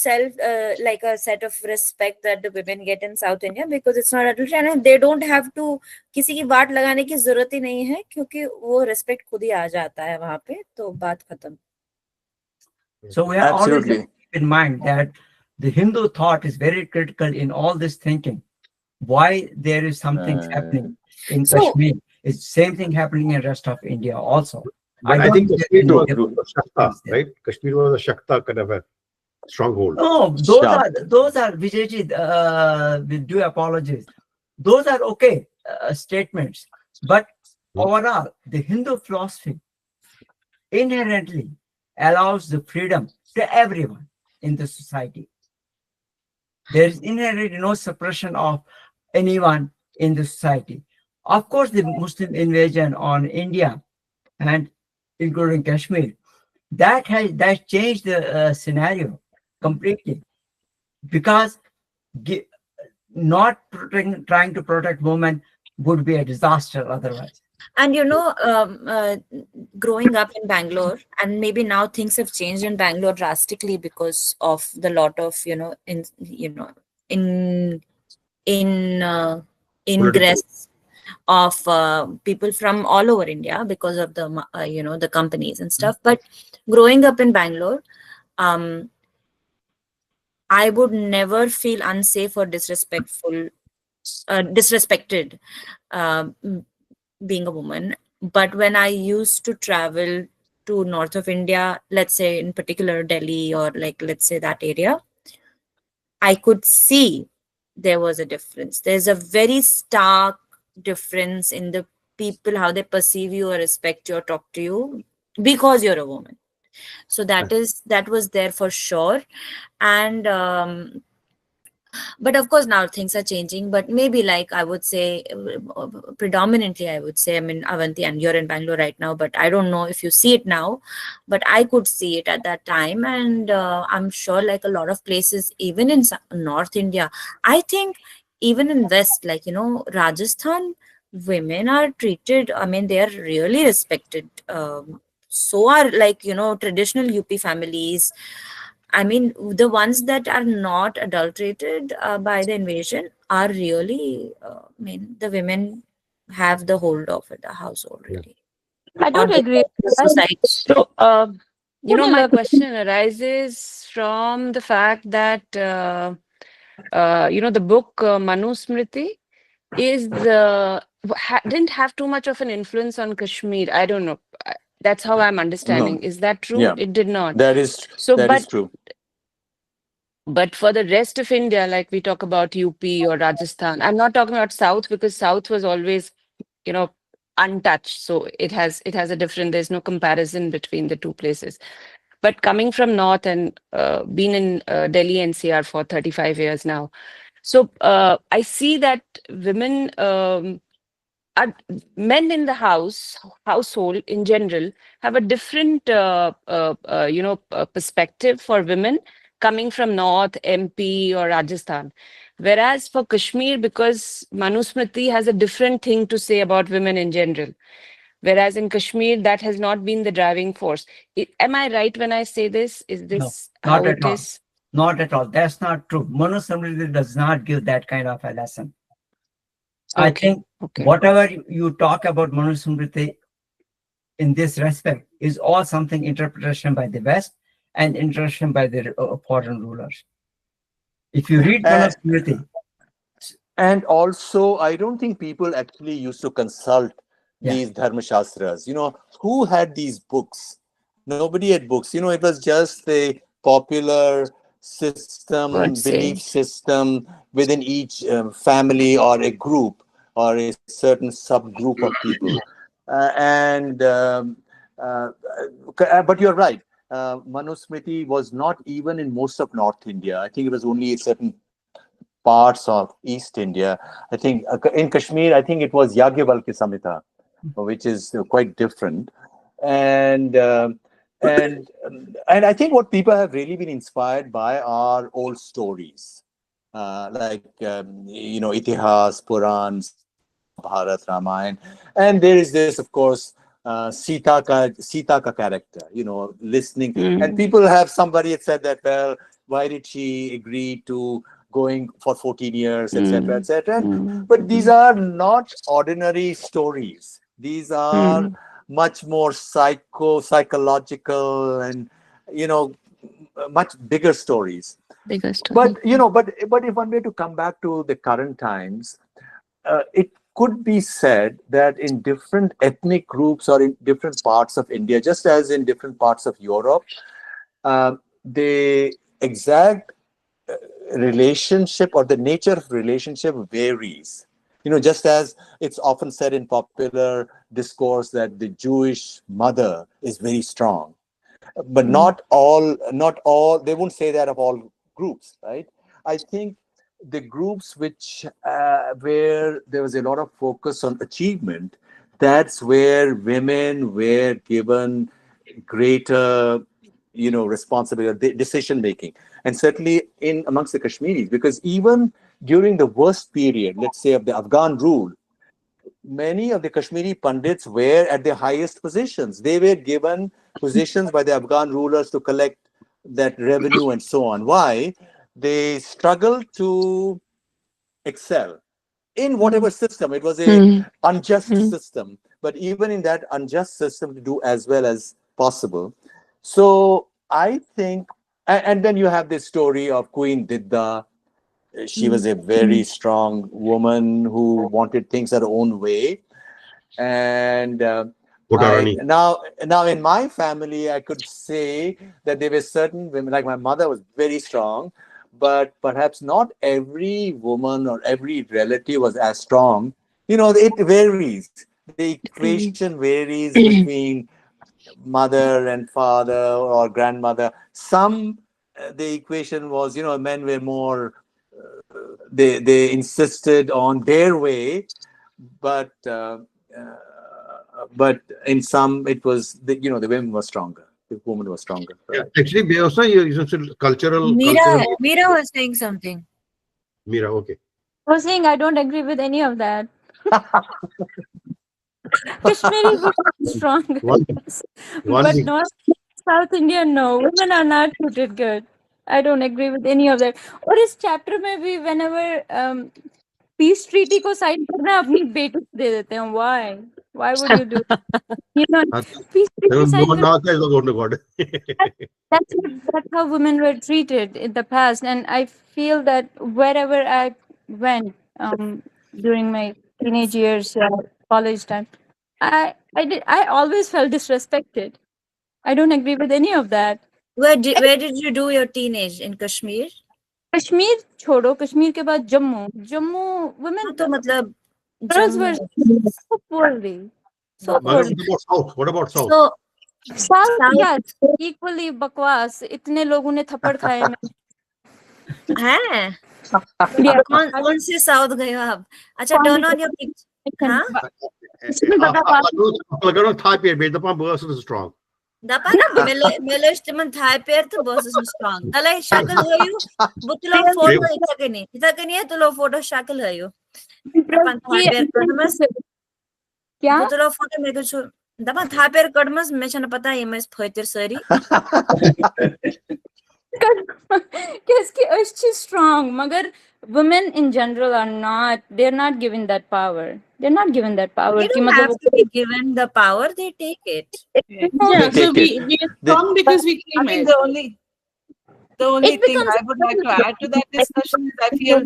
like a set of respect that the women get in South India because it's not adultery, and they don't have to. किसी की बात लगाने की जरूरत ही नहीं है क्योंकि वो respect खुद ही आ जाता है वहाँ पे, तो बात खत्म. So we have always Absolutely. to keep in mind that the Hindu thought is very critical in all this thinking. Why there is something happening in So- Kashmir. It's same thing happening in rest of India also. But I don't think see Kashmir any was difference Shakta, there. right? Kashmir was a Shakta kind of a stronghold. No, those are Vijayji, with due apologies. Those are okay statements, but overall, the Hindu philosophy inherently allows the freedom to everyone in the society. There is inherently no suppression of anyone in the society. Of course, the Muslim invasion on India and including Kashmir, that changed the scenario completely, because not trying to protect women would be a disaster otherwise. And growing up in Bangalore, and maybe now things have changed in Bangalore drastically because of the lot of ingress of people from all over India because of the companies and stuff. But growing up in Bangalore, I would never feel unsafe or disrespected being a woman. But when I used to travel to north of India, let's say in particular Delhi or let's say that area, I could see there was a difference. There's a very stark difference in the people, how they perceive you or respect you or talk to you because you're a woman. So that was there for sure. And but of course now things are changing, but maybe I would say predominantly I would say, I mean, Avanti, and you're in Bangalore right now, but I don't know if you see it now, but I could see it at that time. And I'm sure a lot of places, even in North India, I think even in West, Rajasthan, women are treated, I mean, they are really respected. So are traditional UP families. I mean, the ones that are not adulterated by the invasion are really, I mean, the women have the hold of it, the household, Yeah. really, I or don't the agree with that. society. So, my Look, question arises from the fact that, the book Manusmriti didn't have too much of an influence on Kashmir. I don't know. That's how I'm understanding. No. Is that true? Yeah, It did not. that is So, that is true. but for the rest of India, like we talk about UP or Rajasthan, I'm not talking about South because South was always, you know, untouched. So it has a different. There's no comparison between the two places. But coming from North and been in Delhi NCR for 35 years now, so I see that women. Men in the household in general have a different perspective for women coming from North MP or Rajasthan, whereas for Kashmir, because Manusmriti has a different thing to say about women in general, whereas in Kashmir that has not been the driving force. Am I right when I say this? Is No, this not how at it all. is? Not at all. That's not true. Manusmriti does not give that kind of a lesson. I Okay, think okay. whatever you talk about Manusmriti in this respect is all something interpretation by the West and interpretation by the foreign rulers. If you read And, Manusmriti, and also, I don't think people actually used to consult yeah, these dharma shastras. Who had these books? Nobody had books. It was just the popular system, God belief say. system within each family or a group or a certain subgroup of people. And but you're right. Manusmriti was not even in most of North India. I think it was only certain parts of East India. I think in Kashmir, I think it was Yagyavalkya Samhita, which is quite different. And and I think what people have really been inspired by are old stories, like Itihas, Purans, Mahabharat, Ramayana, and there is this, of course, Sita ka character. Listening, and Mm, people have somebody had said that, well, why did she agree to going for 14 years, etc., mm, etc. mm, But these mm, are not ordinary stories. These are mm. much more psychological and you know much bigger stories. Bigger But story. but if one were to come back to the current times, it could be said that in different ethnic groups or in different parts of India, just as in different parts of Europe, the exact relationship or the nature of relationship varies. Just as it's often said in popular discourse that the Jewish mother is very strong, but Mm, not all they won't say that of all groups, right? I think the groups which where there was a lot of focus on achievement, that's where women were given greater responsibility, decision making, and certainly in amongst the Kashmiris, because even during the worst period, let's say, of the Afghan rule, many of the Kashmiri Pandits were at the highest positions. They were given positions by the Afghan rulers to collect that revenue and so on. Why? They struggled to excel in whatever system. It was a mm, unjust mm, system, but even in that unjust system, to do as well as possible. So I think, and then you have this story of Queen Didda. She was a very strong woman who wanted things her own way. And I Kotarani. now in my family, I could say that there were certain women, like my mother was very strong, but perhaps not every woman or every relative was as strong. It varies. The mm, equation varies between mother and father or grandmother. Some the equation was, men were more, they insisted on their way, but but in some it was the women were stronger. The woman was stronger, Yeah, right? actually, they also cultural. Mira was saying something. Mira, okay. I was saying I don't agree with any of that. Kashmiri women are stronger, One, yes. one But thing. North South India, no. Women are not treated good. I don't agree with any of that. और इस chapter में भी whenever peace treaty को sign करना है अपनी बेटी को दे देते हैं. Why? Why would you do? You know, peace treaty sign करना. That's how women were treated in the past, and I feel that wherever I went during my teenage years, college time, I always felt disrespected. I don't agree with any of that. Where did you do your teenage? In Kashmir? Kashmir छोड़ो, कश्मीर के बाद Jammu women तो मतलब girls were Jammu- so poorly, so What poorly. about South? What about South? So South, South- yes, equally बकवास. इतने लोगों ने थप्पड़ खाए हैं Yeah. कौन से साउथ गए हो आप? अच्छा, turn on your picture. हाँ Thai period, the pump is strong. Dapa Melish Timon Thai pair to versus strong. Tala shackle her you, Butula photo Itakani to low photo shackle her you. Dapan Thai pair Kadmas, क्या Butula photo make a show. Dapan Thai pair Kadmas, mention a pata imes poeter sari. she's strong मगर women in general are not, they're not given that power. They're not given that power. You don't have to be given the power, they take it. Yeah, They so take we it. are strong because we I came think in. the only It thing becomes I would like to add to that discussion is I feel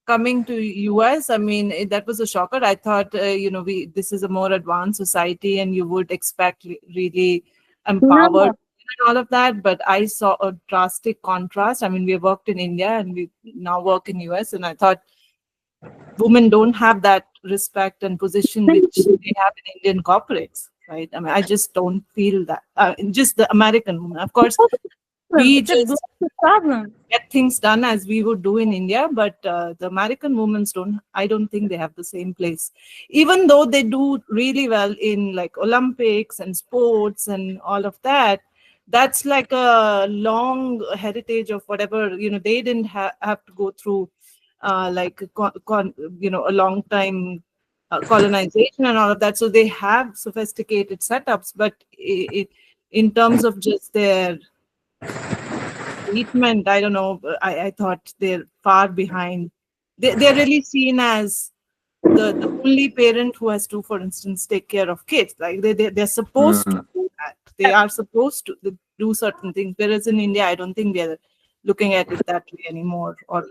coming to US, I mean, that was a shocker. I thought, this is a more advanced society and you would expect really empowered and all of that. But I saw a drastic contrast. I mean, we worked in India and we now work in US, and I thought women don't have that respect and position which they have in Indian corporates, right? I mean, I just don't feel that. Just the American woman, of course. We It's a just problem. get things done as we would do in India, but the American women I don't think they have the same place. Even though they do really well in like Olympics and sports and all of that, that's like a long heritage of whatever, they didn't have to go through like, a long time colonization and all of that. So they have sophisticated setups, but in terms of just their treatment, I don't know. I thought they're far behind. They're really seen as the only parent who has to, for instance, take care of kids. Like they're supposed to do that. They are supposed to do certain things. Whereas in India, I don't think they're looking at it that way anymore. Or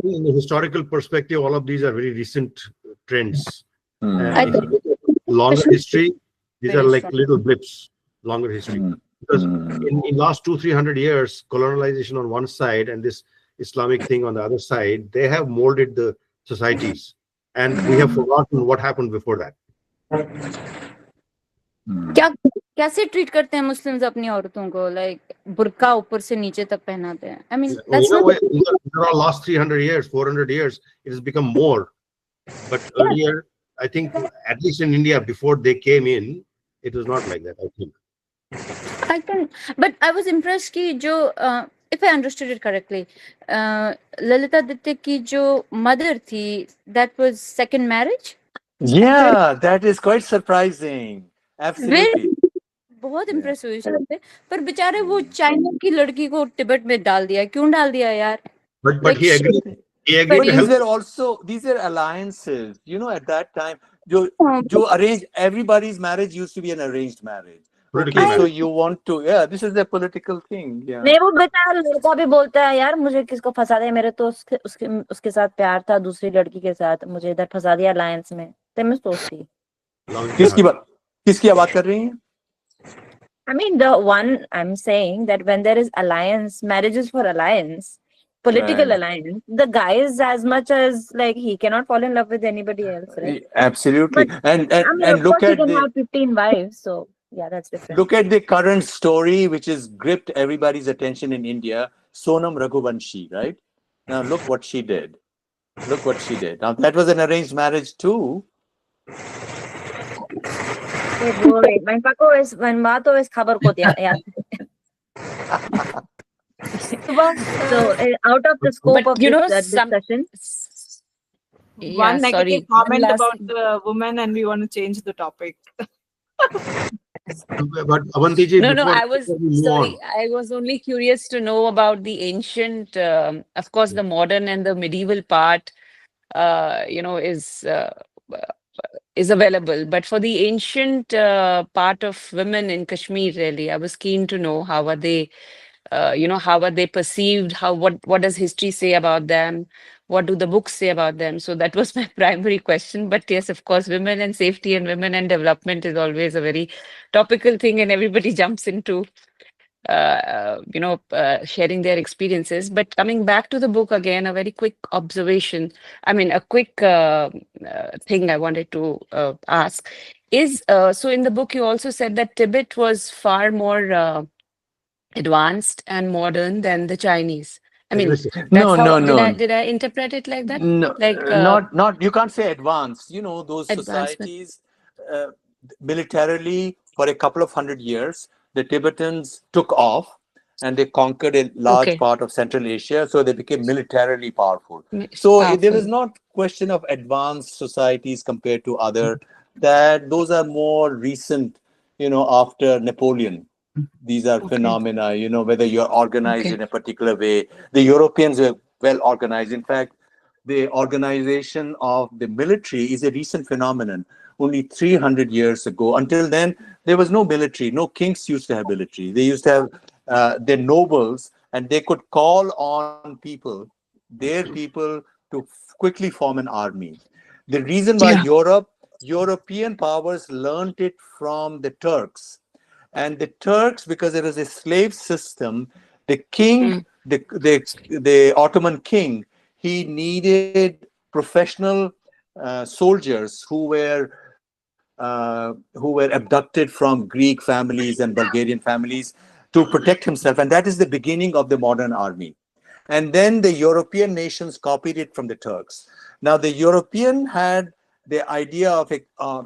In the historical perspective, all of these are very recent trends. Mm. And if you look at longer history, these are like little blips, longer history. Because in last 200-300 years, colonization on one side and this Islamic thing on the other side, they have molded the societies. And we have forgotten what happened before that. कैसे treat करते हैं Muslims अपनी औरतों को, like बुर्का ऊपर से नीचे तक पहनाते हैं. I mean, that's these are all last 300 years, 400 years, it has become more. But earlier, I think, at least in India, before they came in, it was not like that, I think. But I was impressed कि जो if I understood it correctly, Lalitaditya की जो mother थी, that was second marriage. Yeah, that is quite surprising. Absolutely. बहुत impress हुई उससे. पर बेचारे वो चाइना की लड़की को तिब्बत में डाल दिया. क्यों डाल दिया यार? But he agreed. He agreed But to these help. were also, these are alliances. At that time, everybody's marriage used to be an arranged marriage. Political Okay, so marriage. you want to, this is a political thing. Yeah. नहीं, वो बेचारा लड़का भी बोलता है यार मुझे किसको फंसा दिया, मेरे तो उसके साथ प्यार था दूसरी लड़की के साथ, मुझे इधर फंसा दिया अलायंस में. तो मैं सोचती किसकी बात कर रही हैं? I mean, the one I'm saying that when there is alliance, marriages for alliance, political Right. alliance, the guy is as much as like he cannot fall in love with anybody else, right? Absolutely. But, And I mean, of look course he at can have 15 wives, so yeah, that's different. Look at the current story, which has gripped everybody's attention in India, Sonam Raghuvanshi, right? Now look what she did. Look what she did. Now that was an arranged marriage too. Wait, my Paco is when Mato is khabar ko diya. Yeah. So out of the scope of this discussion, one negative comment about the woman, and we want to change the topic. But Avantiji, No, no, before I was we move sorry. on, I was only curious to know about the ancient, of course, the modern and the medieval part, is available. But for the ancient part of women in Kashmir, really, I was keen to know how are they, how are they perceived? What does history say about them? What do the books say about them? So that was my primary question. But yes, of course, women and safety and women and development is always a very topical thing, and everybody jumps into sharing their experiences. But coming back to the book again, a very quick observation. I mean, a quick thing I wanted to ask is so in the book, you also said that Tibet was far more advanced and modern than the Chinese. I mean, aggressive. that's No, how no, no. did I interpret it like that? No, Like not you can't say advanced. Those advancement. societies uh, militarily for a couple of 100 years, the Tibetans took off and they conquered a large Okay, part of Central Asia, so they became militarily powerful. So there is powerful. not question of advanced societies compared to other. That those are more recent, after Napoleon. These are Okay, phenomena, whether you're organized okay. in a particular way. The Europeans were well organized. In fact, the organization of the military is a recent phenomenon. Only 300 years ago, until then, there was no military. No kings used to have military. They used to have their nobles, and they could call on people, their people, to quickly form an army. The reason why Yeah. European powers learned it from the Turks, and the Turks, because there was a slave system, the king, Mm, the Ottoman king, he needed professional soldiers who were abducted from Greek families and Bulgarian families to protect himself, and that is the beginning of the modern army. And then the European nations copied it from the Turks. Now, the European had the idea of an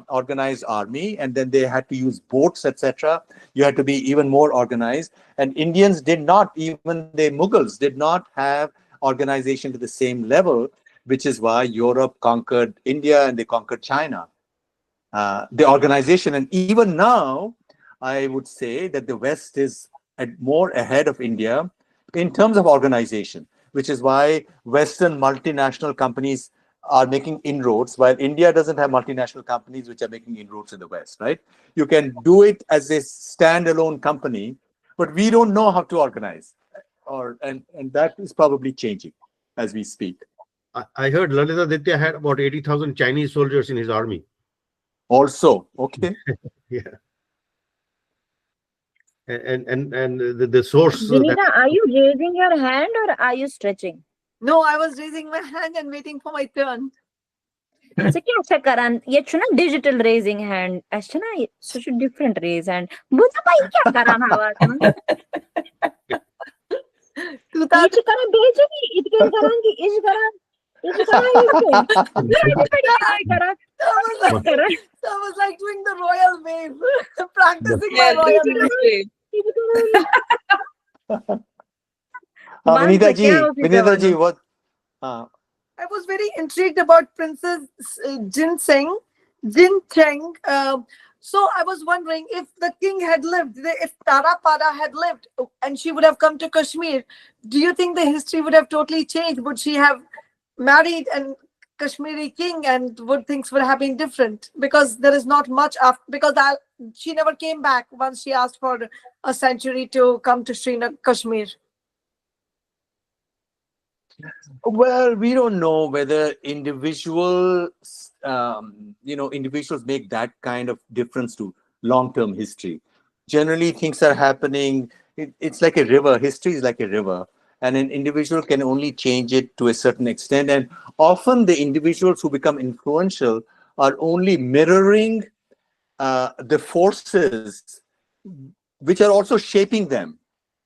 organized army, and then they had to use boats, etc. You had to be even more organized. And Indians did not, even the Mughals did not have organization to the same level, which is why Europe conquered India and they conquered China. The organization, and even now, I would say that the West is more ahead of India in terms of organization, which is why Western multinational companies are making inroads, while India doesn't have multinational companies which are making inroads in the West, right? You can do it as a standalone company, but we don't know how to organize, and that is probably changing as we speak. I heard Lalitaditya had about 80,000 Chinese soldiers in his army. Also, okay. Yeah. And the source that Vinita, are you raising your hand or are you stretching? No, I was raising my hand and waiting for my turn. So क्या अच्छा करा ये छुना digital raising hand अच्छा ना such a different raise hand बुझा भाई क्या करा भावा ये करा भेजेगी इतके करांगी इस करा ये everybody क्या करा That was like doing the royal wave, practicing Yeah, my royal wave. literally. Vinita ji, what? I was very intrigued about Princess Ginseng, Jin Cheng. So I was wondering if the king had lived, if Tara Pada had lived, and she would have come to Kashmir, do you think the history would have totally changed? Would she have married an Kashmiri king, and would things would have been different? Because there is not much after. Because she never came back once she asked for a century to come to Srinagar, Kashmir. Well, we don't know whether individuals make that kind of difference to long-term history. Generally, things are happening. It's like a river. History is like a river, and an individual can only change it to a certain extent. And often, the individuals who become influential are only mirroring the forces which are also shaping them.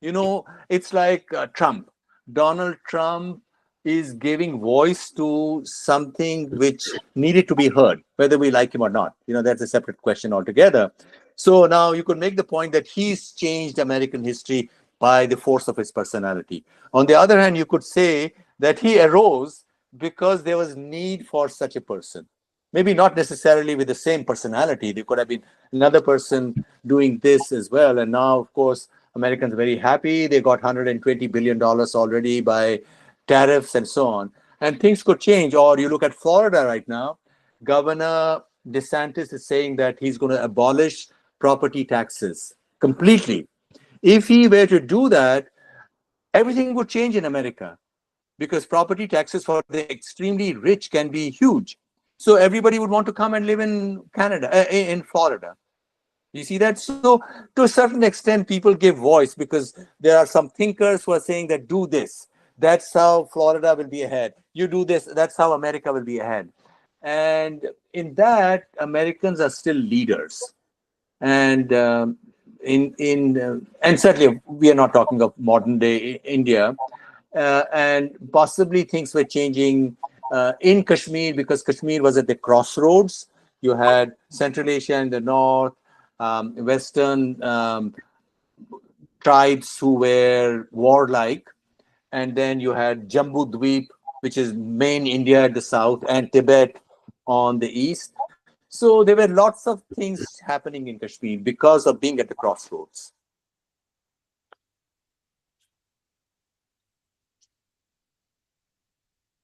It's like Trump. Donald Trump is giving voice to something which needed to be heard, whether we like him or not. That's a separate question altogether. So now you could make the point that he's changed American history by the force of his personality. On the other hand, you could say that he arose because there was need for such a person. Maybe not necessarily with the same personality. There could have been another person doing this as well. And now, of course, Americans are very happy. They got $120 billion already by tariffs and so on. And things could change. Or you look at Florida right now, Governor DeSantis is saying that he's going to abolish property taxes completely. If he were to do that, everything would change in America, because property taxes for the extremely rich can be huge. So everybody would want to come and live in Canada, in Florida. You see that? So to a certain extent, people give voice because there are some thinkers who are saying that do this. That's how Florida will be ahead. You do this, that's how America will be ahead. And in that, Americans are still leaders. And and certainly we are not talking of modern day India. And possibly things were changing in Kashmir, because Kashmir was at the crossroads. You had Central Asia in the north, Western tribes who were warlike, and then you had Jambu Dweep, which is main India at the south, and Tibet on the east. So there were lots of things happening in Kashmir because of being at the crossroads.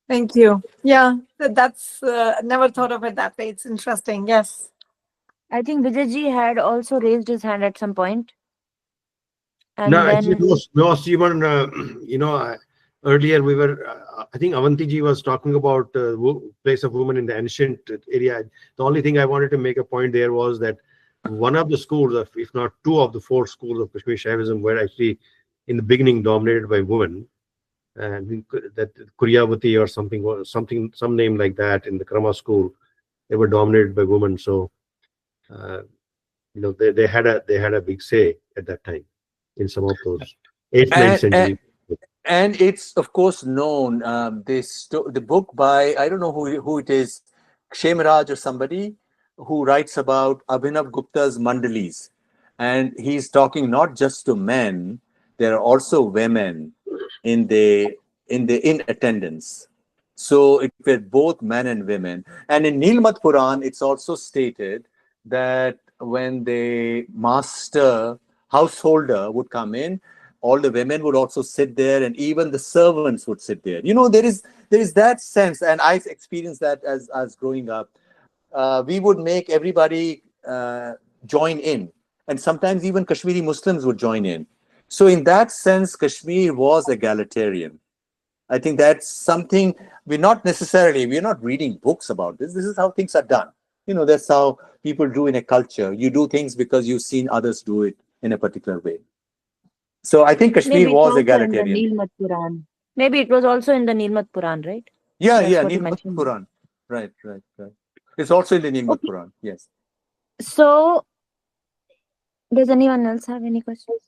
Thank you. Yeah, that's never thought of it that way. It's interesting. Yes. I think Vijayji had also raised his hand at some point. And No, then actually, no, Stephen, earlier we were, I think Avantiji was talking about place of women in the ancient area. The only thing I wanted to make a point there was that one of the schools, if not two of the four schools of Kashmir Shaivism, were actually in the beginning dominated by women. And that Kuryavati or some name like that in the Krama school, they were dominated by women. So, they had a big say at that time in some of those 8th, 9th century. And it's of course known. The book by, I don't know who it is, Kshemaraj or somebody, who writes about Abhinav Gupta's Mandalis, and he's talking not just to men. There are also women in attendance. So it were both men and women. And in Nilmat Puran, it's also stated that when the master householder would come in, all the women would also sit there, and even the servants would sit there. There is that sense, and I experienced that as growing up. We would make everybody join in, and sometimes even Kashmiri Muslims would join in. So in that sense, Kashmir was egalitarian. I think that's something we're not reading books about this. This is how things are done. That's how people do in a culture. You do things because you've seen others do it in a particular way. So I think Kashmir was egalitarian. Maybe it was also in the Nilmat Puran, right? Yeah, That's what you Nilmat mentioned. Puran. Right. It's also in the Nilmat Okay. Puran. Yes. So, does anyone else have any questions?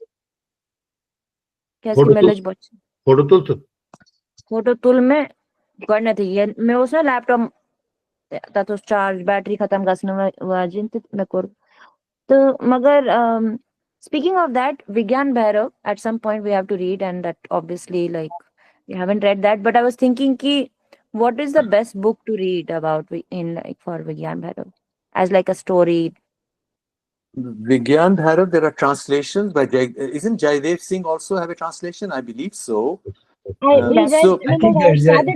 कैसी मिलज बच photo तुल में करने थी ये मैं उसने laptop तो चार्ज बैटरी खत्म करने वाजिन तो मैं कर तो मगर speaking of that, Vigyan Bhairav, at some point we have to read, and that obviously like we haven't read that, but I was thinking ki what is the best book to read about for Vigyan Bhairav as like a story? Vigyan Bhairav, there are translations by isn't Jaidev Singh also have a translation? I believe so. I think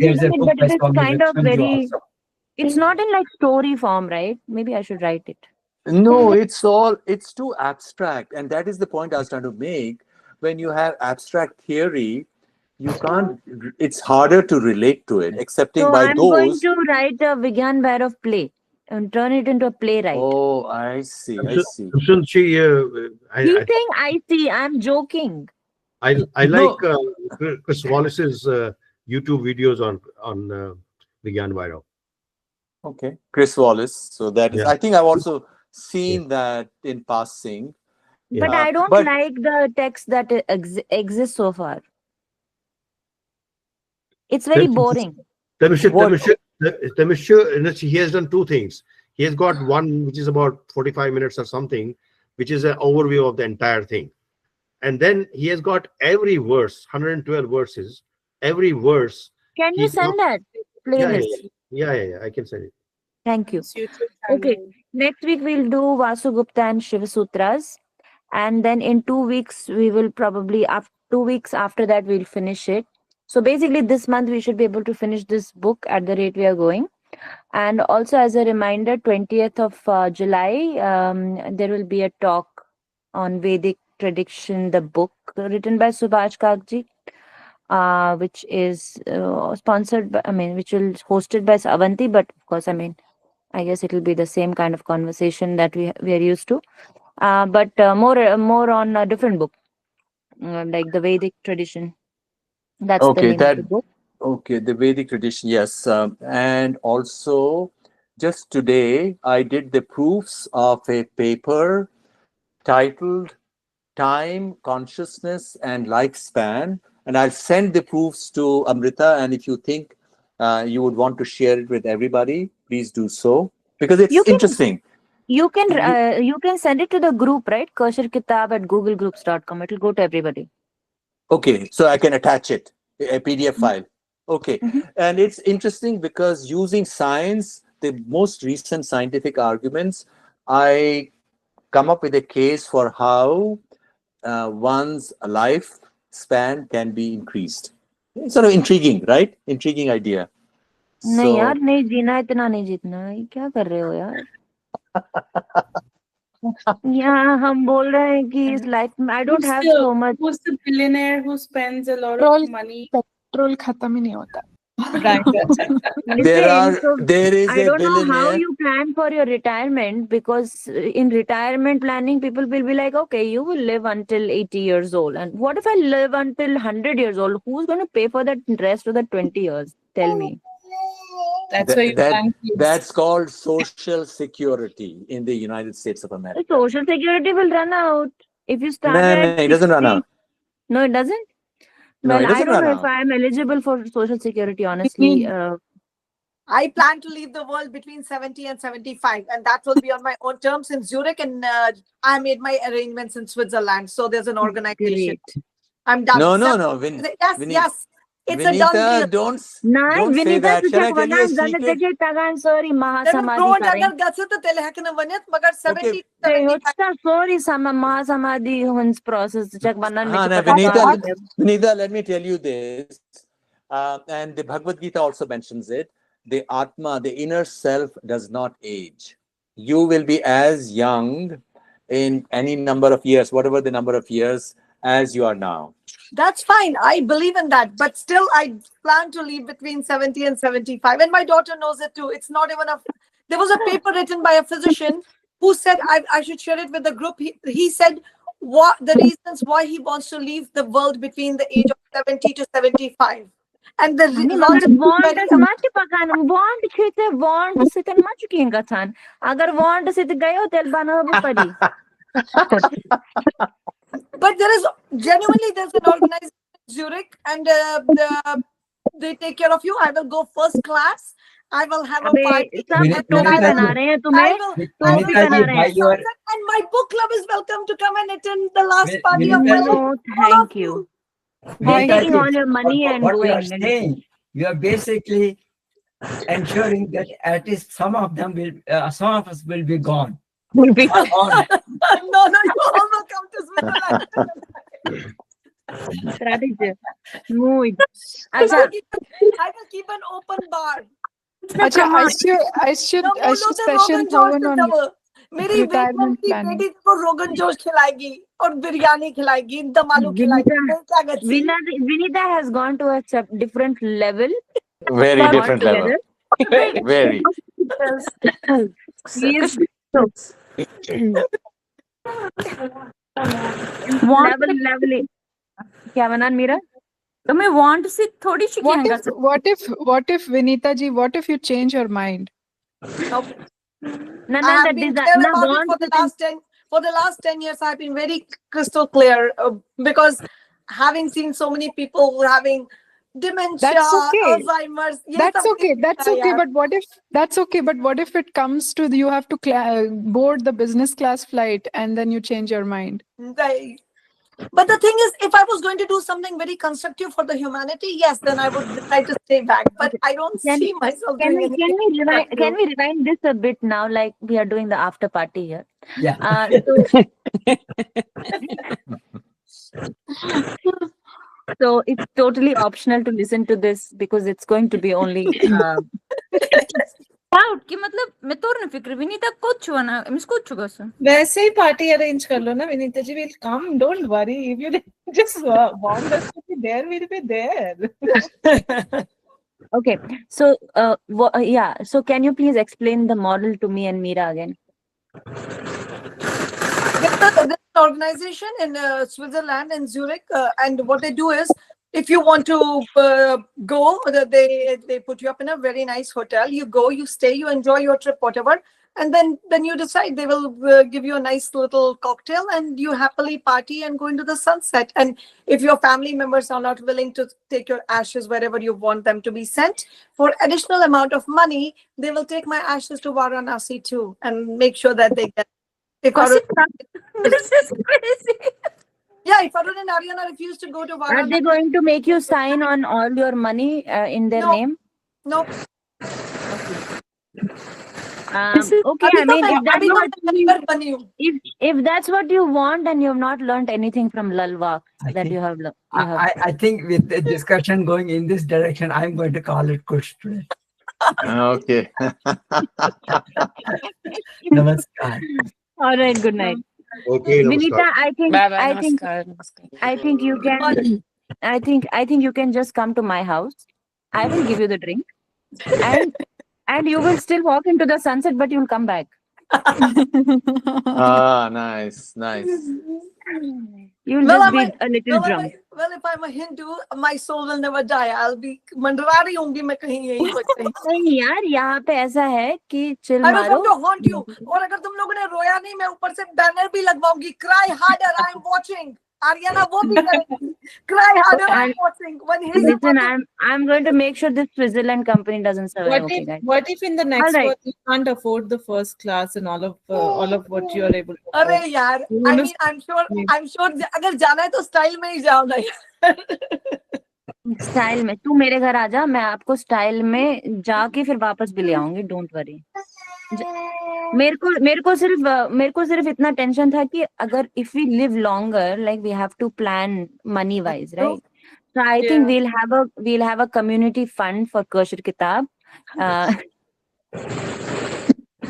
there's a book but by it is Swami kind of Vivekananda very. also. It's not in like story form, right? Maybe I should write it. No, it's too abstract. And that is the point I was trying to make. When you have abstract theory, you can't, it's harder to relate to it, excepting So by I'm those. going to write a Vigyan Bhairav play and turn it into a playwright. Oh, I see. He's saying I see. I'm joking. I like Chris Wallace's YouTube videos on Vigyan Bhairav. Okay, Chris Wallace. So that is, Yeah. I think I've also seen that in passing. But I don't like the text that exists so far. It's very boring. He has done two things. He has got one which is about 45 minutes or something, which is an overview of the entire thing. And then he has got every verse, 112 verses, every verse. Can you send that playlist? Yeah, I can send it. Thank you. Suture Okay. Thyroid. Next week we'll do Vasu Gupta and Shiva Sutras. And then in 2 weeks, we will probably, after 2 weeks after that, we'll finish it. So basically, this month we should be able to finish this book at the rate we are going. And also, as a reminder, 20th of July, there will be a talk on Vedic tradition, the book written by Subhash Kakji, which is sponsored by, I mean, which will hosted by Avanti, but of course, I mean, I guess it will be the same kind of conversation that we are used to, but more on a different book, like the Vedic tradition. That's the Okay, name of the that book. okay, the Vedic tradition, yes. And also, just today, I did the proofs of a paper titled Time, Consciousness, and Lifespan. And I'll send the proofs to Amrita. And if you think you would want to share it with everybody, please do so because it's You can interesting. you can You- you can send it to the group, right? Kaushal@googlegroups.com. It will go to everybody. Okay, so I can attach it, a PDF file. Okay, Mhm. and it's interesting because using science, the most recent scientific arguments, I come up with a case for how one's life span can be increased. It's sort of intriguing, right? Intriguing idea. नहीं यार, So, नहीं जीना इतना नहीं जीतना, ये क्या कर रहे हो यार? यहाँ हम बोल रहे हैं कि इस लाइफ में I don't have so much. Who's the billionaire who spends a lot petrol of money? Petrol खत्म ही नहीं होता. Right. Listen, so there is I a don't know how billionaire. you plan for your retirement, because in retirement planning, people will be like, okay, you will live until 80 years old. And what if I live until 100 years old? Who's going to pay for that rest of the 20 years? Tell me. That's why you plan kids. That's called social security in the United States of The America. social security will run out if you start No, at no, it doesn't run 60. out. No, it doesn't. No, Well, it I doesn't don't run know if out. I am eligible for social security, We honestly. need I plan to leave the world between 70 and 75, and that will be on my own terms in Zurich. And I made my arrangements in Switzerland. So there's an organization. Great. I'm done. No. Yes, Vinita, yes. It's a done deal. Nein, don't say Vinita, that. Shall I tell you a Suchakwana, secret? Zanatake, Tagan, sorry, Never Mahasamadhi don't kare. agar gatsa to telehakana vanit, magar 70 Okay. to 75. Hochta, sorry, Mahasamadhi huns process. Chakwana, हाँ nichu ना pata Vinita, kaar. Vinita, let me tell you this, and the Bhagavad Gita also mentions it. The Atma, the inner self, does not age. You will be as young in any number of years, whatever the number of years, as you are now. That's fine. I believe in that. But still, I plan to leave between 70 and 75. And my daughter knows it too. It's not even a. There was a paper written by a physician who said I should share it with the group. He said what the reasons why he wants to leave the world between the age of 70 to 75. And the Ani magar logic is want very samati pakan, want chite want sitan machu kinga than. Agar want sit gayo tel bana padi. but there is genuinely there's an organization in Zurich, and they take care of you. I will go first class. I will have a अबे party, सब and then टोपी I पहना will रहे हैं I तुम्हें, will टोपी Vinita पहना ji, रहे by हैं. your and my book club is welcome to come and attend the last party of Vinita my ji, No, book. All thank of you. We are Vinita taking ji, all your money and what you are going. saying, you are basically ensuring that at least some of them will, some of us will be gone. Will be Not all. No, you all will come to Switzerland. strategy. Mood. I अच्छा, will keep an open bar. अच्छा, come on. I should No, बोलो तो session rogan josh happen से on तब मेरी वेगम retirement की planning. बेटी को रोगन जोश खिलाएगी और बिरयानी खिलाएगी, दम आलू खिलाएगी, Vinita, मैं क्या गच्छी? Vinita has gone to a different level Very different level. altogether. Very. He is so Want level. क्या बना मीरा? तुम्हें want से थोड़ी सी What किया if Vinita ji, what if you change your mind? No, No, I the have been design. clear No, about it want for the last 10 years. I've been very crystal clear because having seen so many people who are having dementia, That's okay. Alzheimer's. ये That's सब okay. That's नहीं okay. यार. But what if it comes to you have to board the business class flight and then you change your mind? नहीं. But the thing is, if I was going to do something very constructive for the humanity, yes, then I would decide to stay back. But I don't Can see myself can doing we anything rewind? Can constructive. we rewind this a bit now? Like we are doing the after party here. Yeah. So it's totally optional to listen to this because it's going to be only. Doubt कि मतलब मैं तो नहीं फिक्र भी नहीं था कुछ हुआ ना मैं कुछ हुआ सो वैसे ही पार्टी अरेंज कर लो ना Vinita ji, will come, don't worry, if you just want us to be there, will be there. Okay, so yeah, so can you please explain the model to me and Meera again? There's an organization in Switzerland, in Zurich, and what they do is, if you want to go, they put you up in a very nice hotel. You go, you stay, you enjoy your trip, whatever, and then you decide. They will give you a nice little cocktail, and you happily party and go into the sunset. And if your family members are not willing to take your ashes wherever you want them to be sent, for additional amount of money, they will take my ashes to Varanasi too, and make sure that they get. If This Arun, is crazy. yeah, if Arun and Ariana refuse to go to Are they Varanasi, going to make you sign on all your money in their No. name? no. Okay, I mean, if that's अभी तो what मैं member बनी हूँ. if that's what you want and you have not learned anything from Lalwak I that think- you have learned. I think with the discussion going in this direction, I'm going to call it quits today. Okay. Namaskar. All right, good night. Okay, Vinita, namaskar. I think Bye bye. I think Namaskar. Namaskar. I think you can I think you can just come to my house. I will give you the drink and you will still walk into the sunset, but you'll come back. Ah, nice, nice. You'll Well, just I'm be a- a little drunk. Well, if I'm a Hindu, my soul will never die. I'll be मंडरा रही होंगी मैं कहीं यहीं पर कहीं. नहीं यार यहाँ पे ऐसा है कि चिल I will मारो come to haunt you. और अगर तुम लोगों ने रोया नहीं, मैं ऊपर से बैनर भी लगवाऊंगी. Cry harder, I am watching. Ariana वो भी करेगी. Cry harder, I am watching. When he's Listen, about I'm going to make sure this Switzerland company doesn't survive. Okay, guys. What if in the next right. one you can't afford the first class and all of what you are able to अरे afford? यार, You I must- mean, I'm sure अगर जाना है तो style में ही जाओ ना यार. स्टाइल में तू मेरे घर आ जा मैं आपको स्टाइल में जाके फिर वापस भी ले आऊंगी डोंट वरी मेरे को सिर्फ इतना टेंशन था कि अगर if we live longer like we have to plan money wise right so I think we'll have a community fund for Kashir Kitab.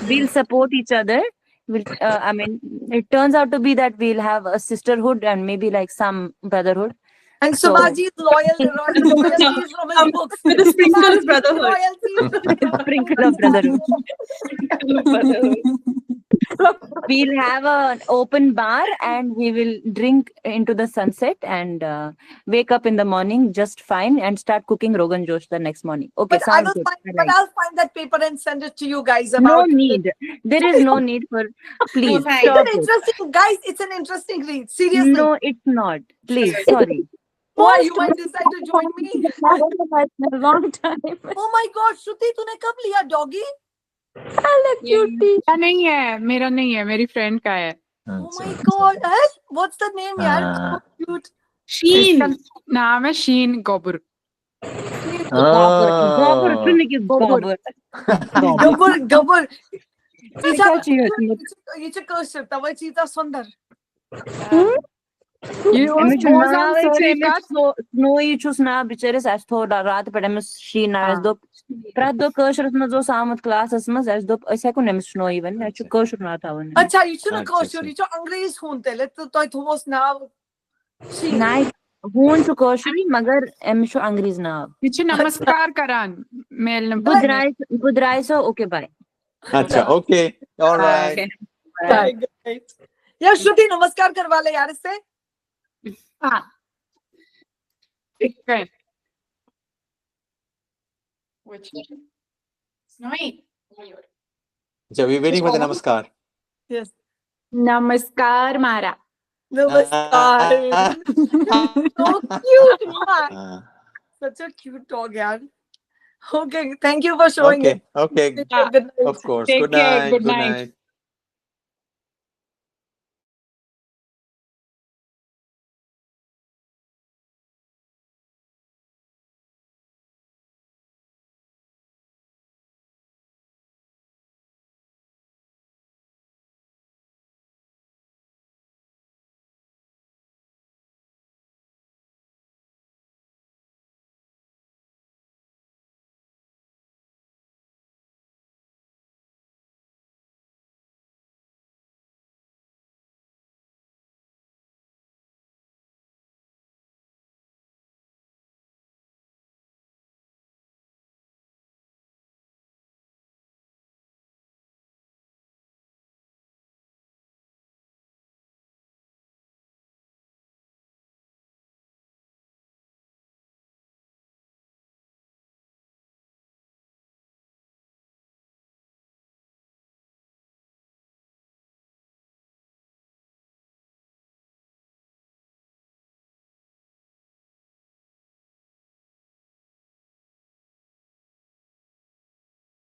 We'll support each other. I mean, it turns out to be that we'll have a sisterhood and maybe like some brotherhood. And So- Subhaji's loyalties from his books. with a sprinkle of Subhaji's brotherhood. loyalties. Sprinkle of brotherhood. We'll have an open bar and we will drink into the sunset and wake up in the morning just fine and start cooking Rogan Josh the next morning. Okay, But sounds good. I like. I'll find that paper and send it to you guys. No About need. There is no need for. Please Thanks. stop It's an it. interesting, guys. It's an interesting read. Seriously. No, it's not. Please, sorry. Why you might decide to join me? A long time. Oh my God, Shruti, तूने कब लिया doggy? Cutie. मेरा नहीं है, मेरा नहीं है, मेरी फ्रेंड का है. Oh my God, what's the name, yaar? So cute. शीन नाम है, शीन गोबर. Gobber, सुनने की gobber. Gabur. क्या चाहिए तुम्हें? ये जो कौशल तवा चीता सुंदर. ये Emis was Mozan sorry, Sorikat. snowy chus na bicharis as thoda raat but emis sheen as do prat do kashras na zo samat classes mas as do as hekun emis snowy even as chu kashur na tha one. अच्छा, ये जो अच्छा, कौशल, अच्छा. ये जो अंग्रेज होते ले तो थोस ना. Nice. Hun chu kashuri magar emis chu अंग्रेज ना. पीछे नमस्कार करान mail number. Good rai so okay bye. Acha, okay. All right. Okay. यार श्रुति नमस्कार करवा ले यार इससे. हाँ. Okay. Which Snowy. So we're waiting for the namaskar. Yes. नमस्कार मारा. Namaskar. So cute, man. Ah, Such a cute dog, yaar. Okay, thank you for showing okay, it. okay. Good night. Of course. Take Good care. night. Good Good night. night.